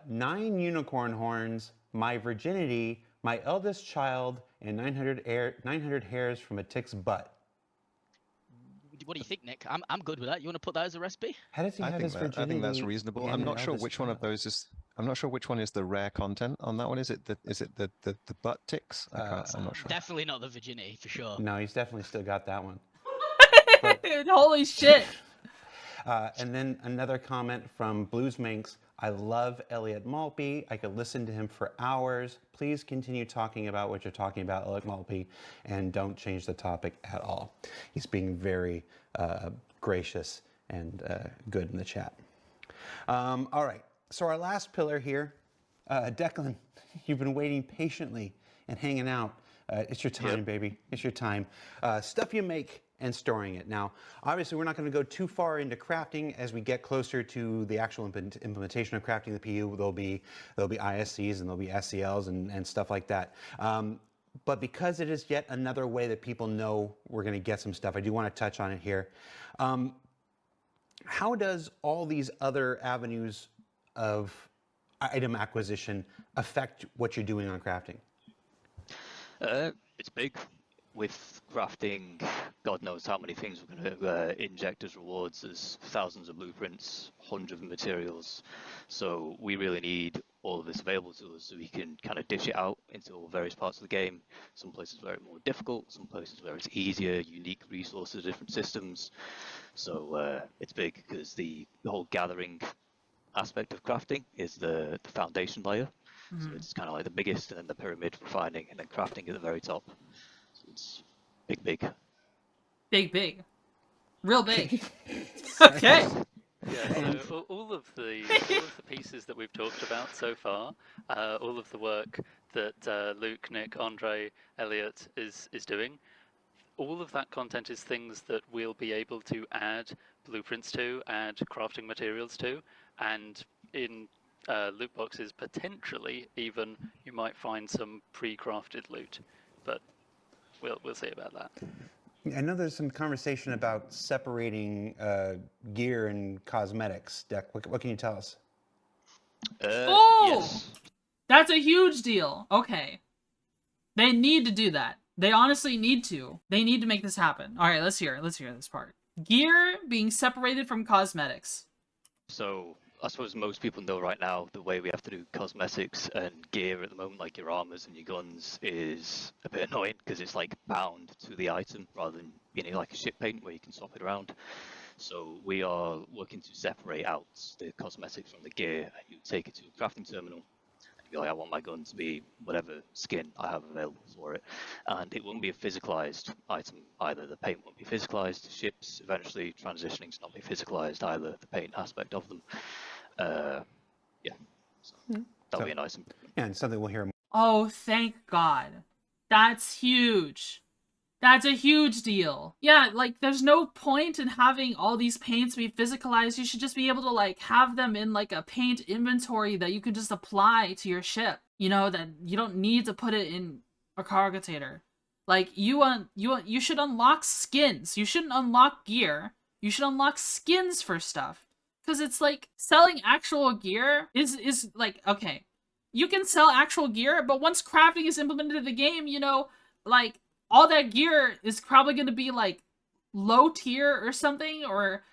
9 unicorn horns, my virginity, my eldest child, and 900 hairs from a tick's butt. What do you think, Nick? I'm good with that. You want to put that as a recipe? How does he have his virginity? I think that's reasonable. I'm not sure which one of those is. I'm not sure which one is the rare content on that one. Is it the butt ticks? I'm not sure. Definitely not the virginity for sure. No, he's definitely still got that one. Holy shit! And then another comment from Blues Minx. I love Elliot Maltby. I could listen to him for hours. Please continue talking about what you're talking about, Elliot Maltby, and don't change the topic at all. He's being very gracious and good in the chat. All right, so our last pillar here, Declan, you've been waiting patiently and hanging out. It's your time, baby. It's your time. Stuff you make and storing it. Now, obviously, we're not going to go too far into crafting. As we get closer to the actual implementation of crafting the PU, there'll be ISCs and there'll be SCLs and stuff like that. But because it is yet another way that people know we're going to get some stuff, I do want to touch on it here. How does all these other avenues of item acquisition affect what you're doing on crafting? It's big. With crafting, God knows how many things we're going to inject as rewards. There's thousands of blueprints, hundreds of materials. So we really need all of this available to us so we can kind of dish it out into all various parts of the game. Some places where it's more difficult, some places where it's easier, unique resources, different systems. So it's big because the whole gathering aspect of crafting is the foundation layer. Mm-hmm. So it's kind of like the biggest, and then the pyramid refining, and then crafting at the very top. It's big. Big. Real big. Okay. Yeah, so all of the pieces that we've talked about so far, all of the work that Luke, Nick, Andre, Elliot is doing, all of that content is things that we'll be able to add blueprints to, add crafting materials to, and in loot boxes potentially even you might find some pre-crafted loot, but we'll see about that. I know there's some conversation about separating gear and cosmetics. Deck, what can you tell us? Yes. That's a huge deal. Okay. They need to do that. They honestly need to. They need to make this happen. All right, let's hear this part. Gear being separated from cosmetics. So I suppose most people know right now the way we have to do cosmetics and gear at the moment, like your armors and your guns, is a bit annoying because it's like bound to the item rather than like a ship paint where you can swap it around. So we are looking to separate out the cosmetics from the gear, and you take it to a crafting terminal. And be like, I want my gun to be whatever skin I have available for it, and it won't be a physicalized item either. The paint won't be physicalized. Ships eventually transitioning to not be physicalized either. The paint aspect of them. Yeah, so that'll be a nice improvement. Yeah, and something we'll hear more. Oh, thank God. That's huge. That's a huge deal. Yeah, like, there's no point in having all these paints be physicalized. You should just be able to, like, have them in, like, a paint inventory that you can just apply to your ship. You know, that you don't need to put it in a cargotator. Like, you should unlock skins. You shouldn't unlock gear. You should unlock skins for stuff. Because it's like, selling actual gear is like, okay, you can sell actual gear, but once crafting is implemented in the game, you know, like, all that gear is probably going to be like low tier or something, or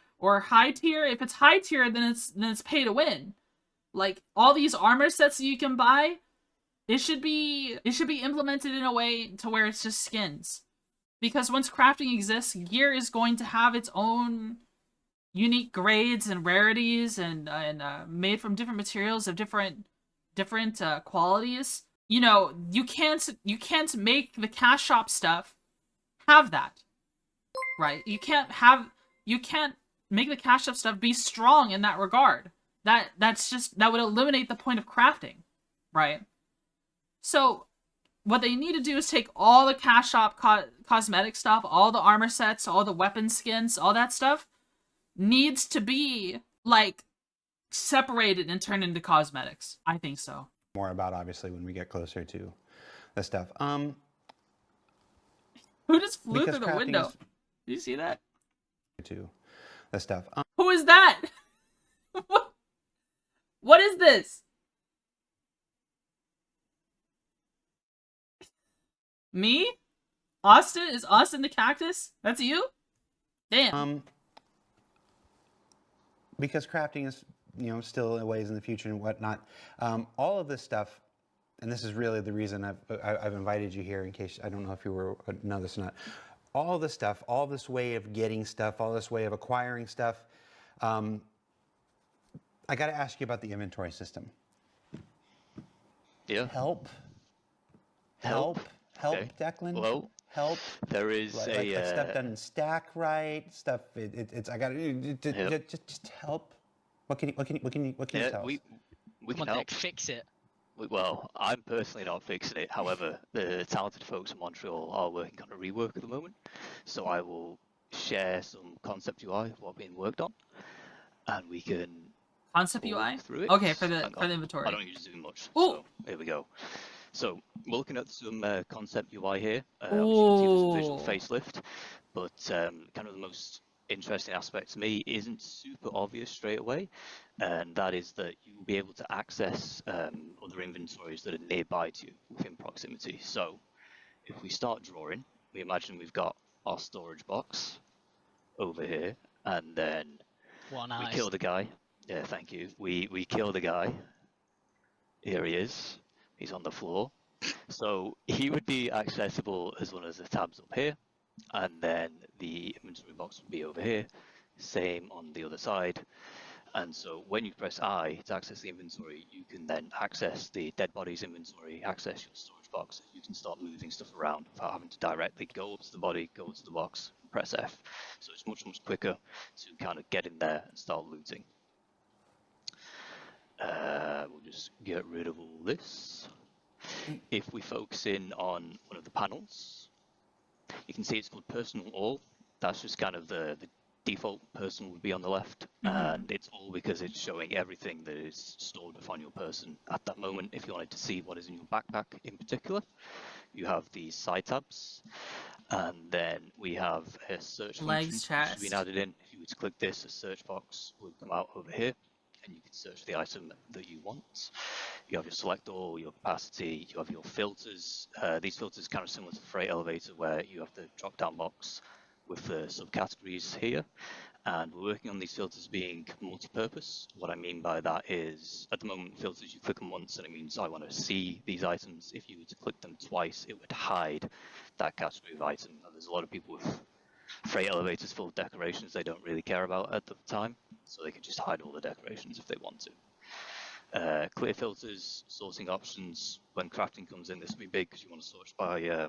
high tier. If it's high tier, then it's pay to win. Like, all these armor sets that you can buy, it should be implemented in a way to where it's just skins. Because once crafting exists, gear is going to have its own unique grades and rarities and made from different materials of different qualities. You know, you can't make the cash shop stuff have that, right? You can't make the cash shop stuff be strong in that regard. That would eliminate the point of crafting, right? So what they need to do is take all the cash shop cosmetic stuff, all the armor sets, all the weapon skins, all that stuff needs to be like separated and turned into cosmetics. I think so. More about, obviously, when we get closer to the stuff. Who just flew through the window? Did you see that? To the stuff. Who is that? What is this? Me? Austin? Is Austin the cactus? That's you? Damn. Because crafting is, you know, still a ways in the future and whatnot. All of this stuff, and this is really the reason I've invited you here, in case, I don't know if you know this or not. All this stuff, all this way of getting stuff, all this way of acquiring stuff. I got to ask you about the inventory system. Yeah. Help, Okay. Declan. Well, help. There is like stuff doesn't stack right. Stuff. It's. I got to just help. What can you tell us? We Come can on, help. Nick, fix it. Well, I'm personally not fixing it. However, the talented folks in Montreal are working on a rework at the moment, so I will share some concept UI of what's being worked on, and we can concept UI through it. Okay, for the inventory. I don't use Zoom much, Ooh. so here we go. So we're looking at some concept UI here. Obviously, you can see there's a visual facelift, but kind of the most interesting aspect to me isn't super obvious straight away, and that is that you will be able to access other inventories that are nearby to you within proximity. So if we start drawing, we imagine we've got our storage box over here, and then we kill the guy. Yeah, thank you. We kill the guy. Here he is. He's on the floor. So he would be accessible as one of the tabs up here, and then the inventory box would be over here. Same on the other side. And so when you press I to access the inventory, you can then access the dead bodies inventory, access your storage box. You can start moving stuff around without having to directly go up to the body, go up to the box, press F. So it's much, much quicker to kind of get in there and start looting. We'll just get rid of all this. If we focus in on one of the panels, you can see it's called Personal All. That's just kind of the default personal would be on the left, and it's all because it's showing everything that is stored upon your person at that moment. If you wanted to see what is in your backpack in particular, you have these side tabs, and then we have a search function which has been added in. If you were to click this, a search box would come out over here, and you can search the item that you want. You have your select all, your capacity, you have your filters. These filters are kind of similar to the freight elevator, where you have the drop down box with the subcategories here, and we're working on these filters being multi-purpose. What I mean by that is, at the moment, filters, you click them once and it means I want to see these items. If you were to click them twice, it would hide that category of item. Now, there's a lot of people with freight elevators full of decorations they don't really care about at the time, so they can just hide all the decorations if they want to. Clear filters, sorting options. When crafting comes in, this will be big because you want to sort by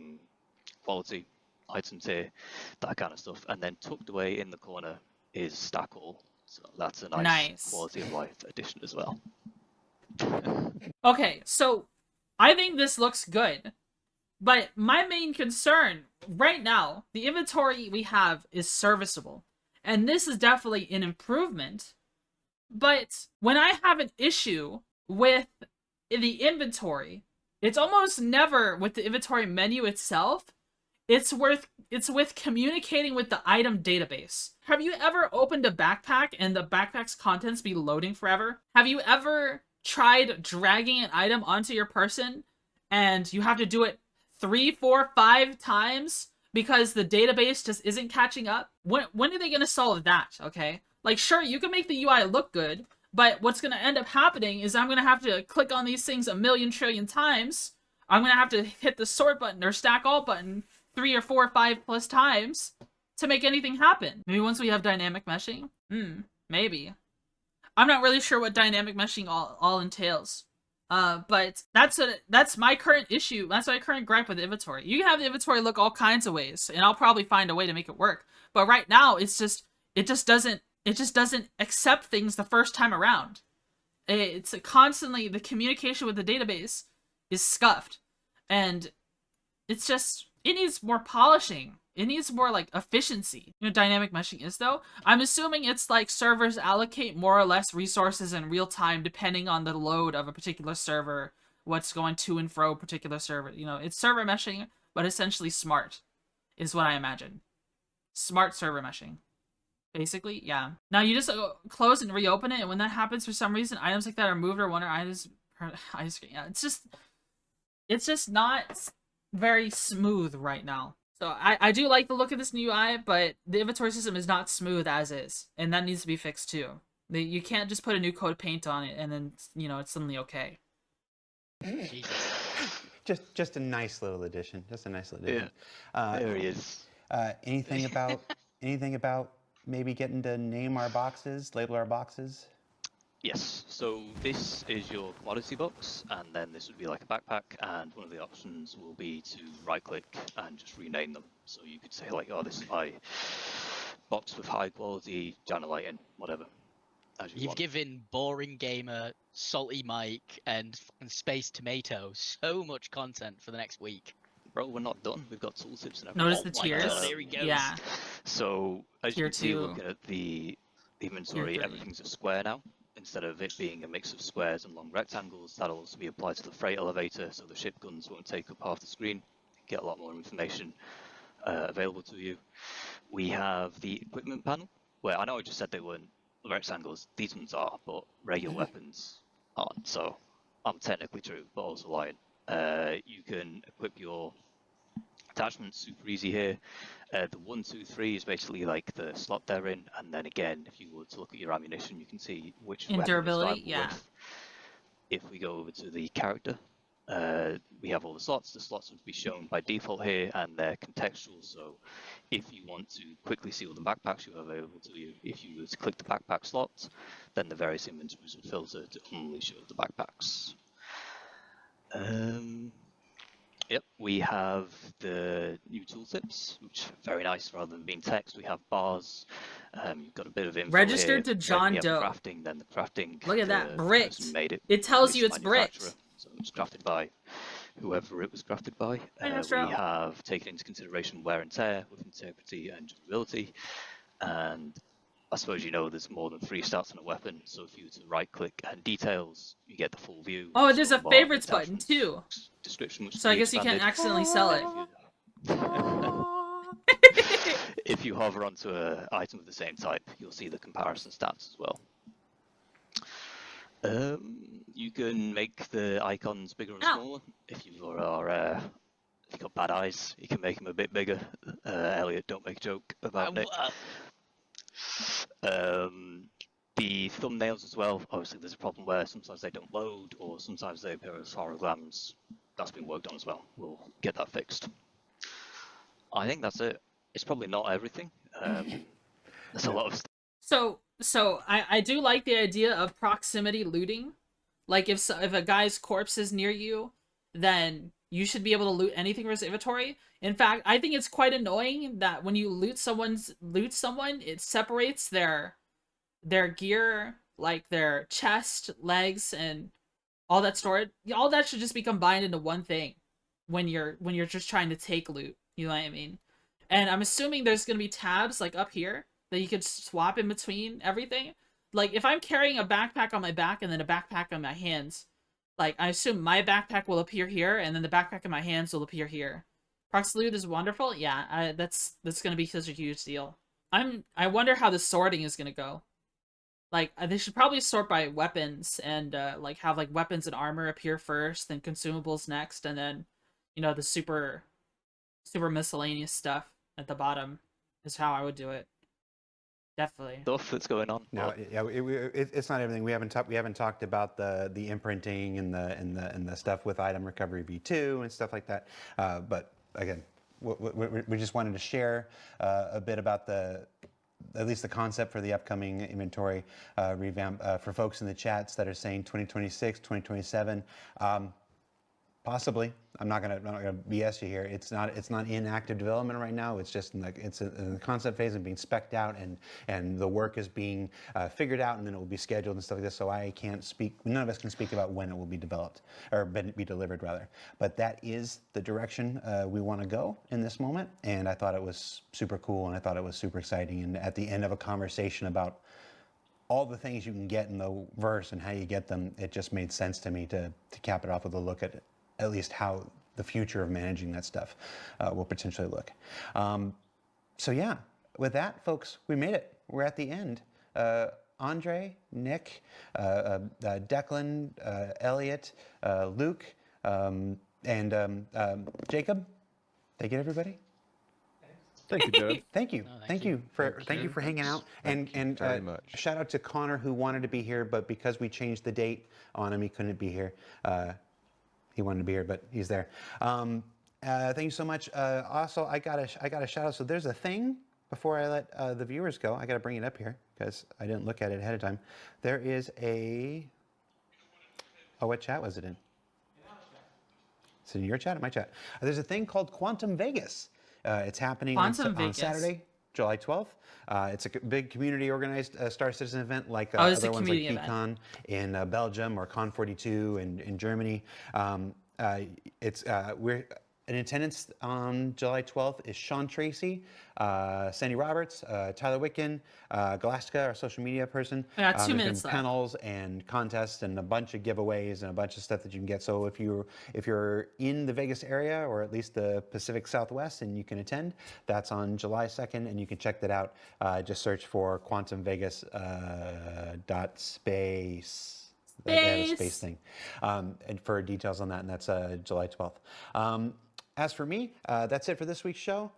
quality, items here, that kind of stuff. And then tucked away in the corner is stack all. So that's a nice quality of life addition as well. Okay, so I think this looks good. But my main concern right now, the inventory we have is serviceable. And this is definitely an improvement. But when I have an issue with the inventory, it's almost never with the inventory menu itself. It's with communicating with the item database. Have you ever opened a backpack and the backpack's contents be loading forever? Have you ever tried dragging an item onto your person and you have to do it 3, 4, 5 times because the database just isn't catching up? When are they going to solve that, okay? Like, sure, you can make the UI look good, but what's going to end up happening is I'm going to have to click on these things a million trillion times. I'm going to have to hit the sort button or stack all button 3 or 4 or 5 plus times to make anything happen. Maybe once we have dynamic meshing? Maybe. I'm not really sure what dynamic meshing all entails. But that's my current issue. That's my current gripe with the inventory. You can have the inventory look all kinds of ways, and I'll probably find a way to make it work. But right now, it just doesn't accept things the first time around. It's constantly, the communication with the database is scuffed, and it's just, it needs more polishing. It needs more, like, efficiency. You know, dynamic meshing is, though? I'm assuming it's like servers allocate more or less resources in real time depending on the load of a particular server, what's going to and fro particular server. You know, it's server meshing, but essentially smart, is what I imagine. Smart server meshing. Basically, yeah. Now, you just close and reopen it, and when that happens, for some reason, items like that are moved or one or items... Yeah, it's just not very smooth right now. So I do like the look of this new UI, but the inventory system is not smooth as is, and that needs to be fixed too. You can't just put a new coat of paint on it and then, you know, it's suddenly okay. Just a nice little addition. Just a nice little addition. Yeah, there he is. Anything about maybe getting to name our boxes, label our boxes? Yes, so this is your commodity box, and then this would be like a backpack, and one of the options will be to right click and just rename them. So you could say like, oh, this is my box with high quality channel lighting, whatever. You've given Boring Gamer, Salty Mike, and Space Tomato so much content for the next week. Bro, we're not done. We've got tooltips and everything. Notice the tiers? There he goes. Yeah. So as Tier you can see, 2. looking at the inventory, everything's a square now. Instead of it being a mix of squares and long rectangles, that'll also be applied to the freight elevator, so the ship guns won't take up half the screen. Get a lot more information available to you. We have the equipment panel, where I know I just said they weren't rectangles. These ones are, but regular weapons aren't. So I'm technically true, but also lying. You can equip your attachments super easy here. The 1, 2, 3 is basically like the slot they're in, and then again, if you were to look at your ammunition, you can see which weapon durability, is with. If we go over to the character we have all the slots. The slots would be shown by default here, and they're contextual. So if you want to quickly see all the backpacks you have available to you, if you were to click the backpack slot, then the various inventories would filter to only show the backpacks. Yep, we have the new tooltips, which are very nice. Rather than being text, we have bars. You've got a bit of info Registered here. to John We have Doe. The crafting, then the crafting. Look at that, the bricked. person who made it. It tells who you is it's the manufacturer, bricked. So it was crafted by whoever it was crafted by. Hey, We Astro. have taken into consideration wear and tear with integrity and durability. And I suppose you know there's more than 3 stats on a weapon, so if you were to right click and details, you get the full view. Oh, there's a Score bar, favorites button attachments, too. description, which So I guess you can't accidentally sell it. If you hover onto an item of the same type, you'll see the comparison stats as well. You can make the icons bigger and smaller. If you are if you've got bad eyes, you can make them a bit bigger. Elliot, don't make a joke about Nick. The thumbnails as well. Obviously, there's a problem where sometimes they don't load, or sometimes they appear as holograms. That's been worked on as well. We'll get that fixed. I think that's it. It's probably not everything. There's a lot of stuff. So I do like the idea of proximity looting. Like if a guy's corpse is near you, then you should be able to loot anything from his inventory. In fact, I think it's quite annoying that when you loot someone, it separates their gear, like their chest, legs, and all that storage. All that should just be combined into one thing when you're just trying to take loot. You know what I mean? And I'm assuming there's gonna be tabs like up here that you could swap in between everything. Like if I'm carrying a backpack on my back and then a backpack on my hands, like I assume my backpack will appear here and then the backpack in my hands will appear here. Proxy loot is wonderful. Yeah, that's gonna be such a huge deal. I wonder how the sorting is gonna go. Like they should probably sort by weapons and like have like weapons and armor appear first, then consumables next, and then the super miscellaneous stuff at the bottom is how I would do it. Definitely. Stuff that's going on. No, yeah, it's not everything. We haven't talked about the imprinting and the stuff with item recovery V2 and stuff like that. But again, we just wanted to share a bit about at least the concept for the upcoming inventory revamp for folks in the chats that are saying 2026, 2027. Possibly. I'm not gonna BS you here. It's not in active development right now. It's just in the concept phase and being spec'd out, and the work is being figured out, and then it will be scheduled and stuff like this. So I can't speak. None of us can speak about when it will be developed or be delivered rather. But that is the direction we want to go in this moment. And I thought it was super cool, and I thought it was super exciting. And at the end of a conversation about all the things you can get in the verse and how you get them, it just made sense to me to cap it off with a look at least how the future of managing that stuff will potentially look. So yeah, with that, folks, we made it. We're at the end. Andre, Nick, Declan, Elliot, Luke, and Jacob. Thank you, everybody. Thank you, Jared. Thank you. No, thank you for hanging out. And very much. Shout out to Connor, who wanted to be here, but because we changed the date on him, he couldn't be here. He wanted to be here, but he's there. Thank you so much. Also, I got a shout out. So there's a thing before I let the viewers go. I got to bring it up here because I didn't look at it ahead of time. There is a. Oh, what chat was it in? Is it in your chat or my chat? There's a thing called Quantum Vegas. It's happening on Saturday, July 12th. It's a big community-organized Star Citizen event like other ones like PCon in Belgium or Con 42 in Germany. We're in attendance on July 12th is Sean Tracy, Sandy Roberts, Tyler Wiccan, Galastica, our social media person. I got 2 minutes left. Panels and contests and a bunch of giveaways and a bunch of stuff that you can get. So if you're in the Vegas area or at least the Pacific Southwest and you can attend, that's on July 2nd, and you can check that out. Just search for Quantum Vegas .space. They have a space thing, and for details on that, and that's July 12th. As for me, that's it for this week's show.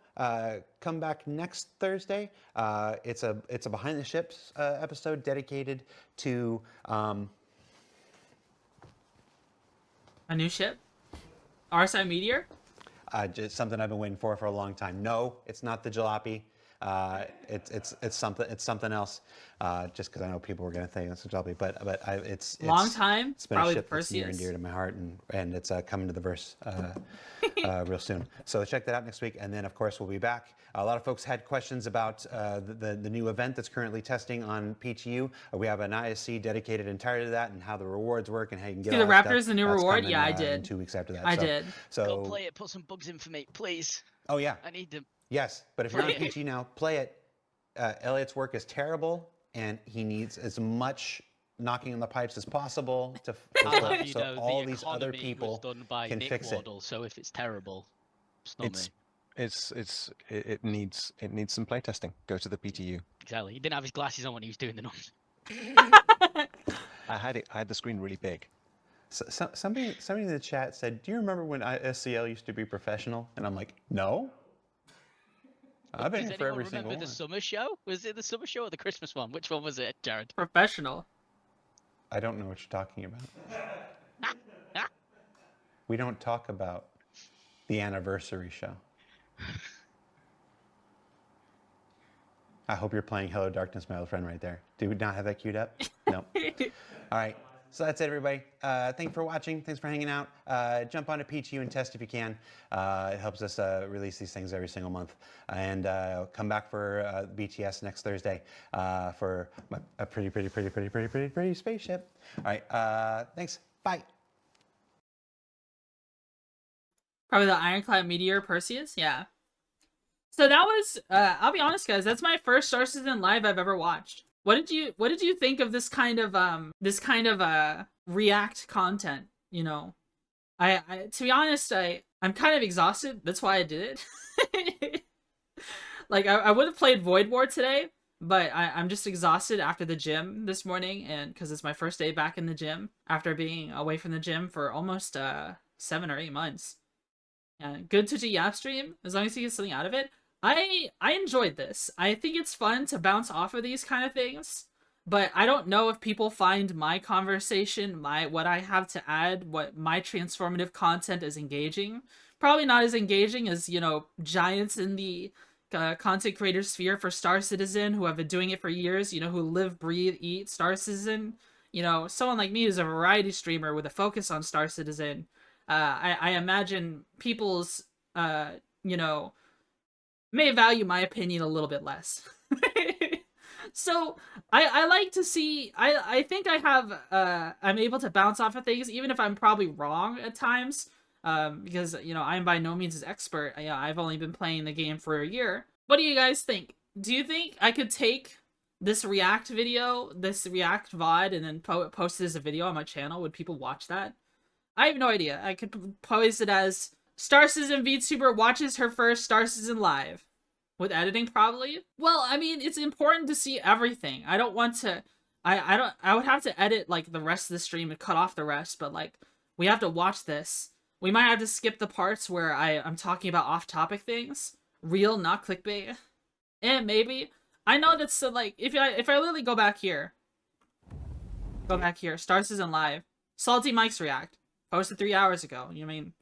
Come back next Thursday. It's a behind the ships episode dedicated to a new ship. RSI Meteor? Just something I've been waiting for a long time. No, it's not the jalopy. It's something else. Just because I know people were gonna think it's a jalopy, but it's Long time. It's been Probably a ship the that's near and Perseus. dear to my heart, and it's coming to the verse real soon. So check that out next week, and then of course we'll be back. A lot of folks had questions about the new event that's currently testing on PTU. We have an ISC dedicated entirely to that and how the rewards work and how you can get See all the that Raptors, stuff. the new That's reward? coming, Yeah, I in did. 2 weeks after that. I so, did. So Go play it. Put some bugs in for me, please. Oh yeah. I need them. Yes, but if you're on PG now, play it. Elliot's work is terrible, and he needs as much knocking on the pipes as possible to I'll have you so know, all the these other economy people was done by can Nick fix it. Waddle, so if it's terrible, it's not me. It needs some playtesting. Go to the PTU. Exactly. He didn't have his glasses on when he was doing the numbers. I had the screen really big. So, somebody in the chat said, "Do you remember when SCL used to be professional?" And I'm like, "No." I've been Does here for anyone every single remember one. the summer show? Was it the summer show or the Christmas one? Which one was it, Jared? Professional. I don't know what you're talking about. We don't talk about the anniversary show. I hope you're playing Hello Darkness, my old friend, right there. Do we not have that queued up? No. All right. So that's it, everybody. Thanks for watching. Thanks for hanging out. Jump onto PTU and test if you can. It helps us release these things every single month. And come back for BTS next Thursday for a pretty spaceship. All right. Thanks. Bye. Probably the Ironclad Meteor Perseus. Yeah. So that was. I'll be honest, guys. That's my first Star Citizen live I've ever watched. What did you think of this kind of React content? You know, I to be honest, I'm kind of exhausted. That's why I did it. Like I would have played Void War today, but I'm just exhausted after the gym this morning, and because it's my first day back in the gym after being away from the gym for almost 7 or 8 months. Good Twitchy Yap stream, as long as you get something out of it. I enjoyed this. I think it's fun to bounce off of these kind of things, but I don't know if people find my conversation, what I have to add, what my transformative content is engaging. Probably not as engaging as, you know, giants in the content creator sphere for Star Citizen who have been doing it for years, you know, who live, breathe, eat Star Citizen. You know, someone like me who's a variety streamer with a focus on Star Citizen. I imagine people's, you know, may value my opinion a little bit less. So I like to see, I think I have, I'm able to bounce off of things, even if I'm probably wrong at times, because, you know, I'm by no means an expert. I've only been playing the game for a year. What do you guys think? Do you think I could take this React video, this React VOD, and then post it as a video on my channel? Would people watch that? I have no idea. I could post it as Star Citizen VTuber watches her first Star Citizen live. With editing, probably. Well, I mean, it's important to see everything. I don't want to... I would have to edit, like, the rest of the stream and cut off the rest, but, like, we have to watch this. We might have to skip the parts where I'm talking about off-topic things. Real, not clickbait. And maybe. I know that's, like, if I literally go back here. Star Citizen Live. Salty Mike's React. Posted 3 hours ago. You know what I mean?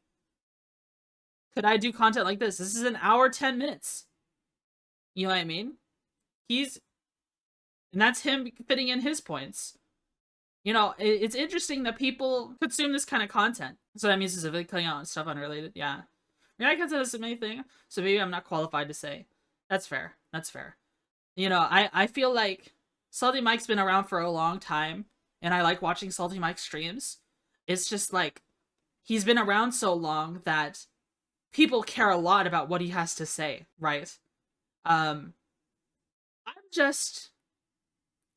Could I do content like this? This is an hour, 10 minutes. You know what I mean? And that's him fitting in his points. You know, it's interesting that people consume this kind of content. So that means specifically cutting out stuff unrelated. Yeah. I mean, I consider this anything, so maybe I'm not qualified to say. That's fair. That's fair. You know, I feel like Salty Mike's been around for a long time, and I like watching Salty Mike streams. It's just like, he's been around so long that people care a lot about what he has to say, right? I'm just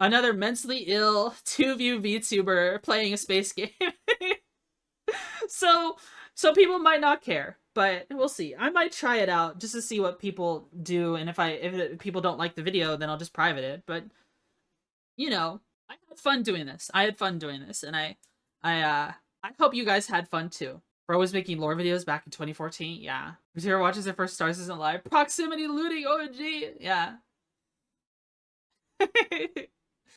another mentally ill 2-view VTuber playing a space game. So people might not care, but we'll see. I might try it out just to see what people do, and if people don't like the video, then I'll just private it. But you know, I had fun doing this. And I hope you guys had fun too. Bro was making lore videos back in 2014. Yeah. Zero watches their first Star Citizen live. Proximity looting. OMG. Yeah.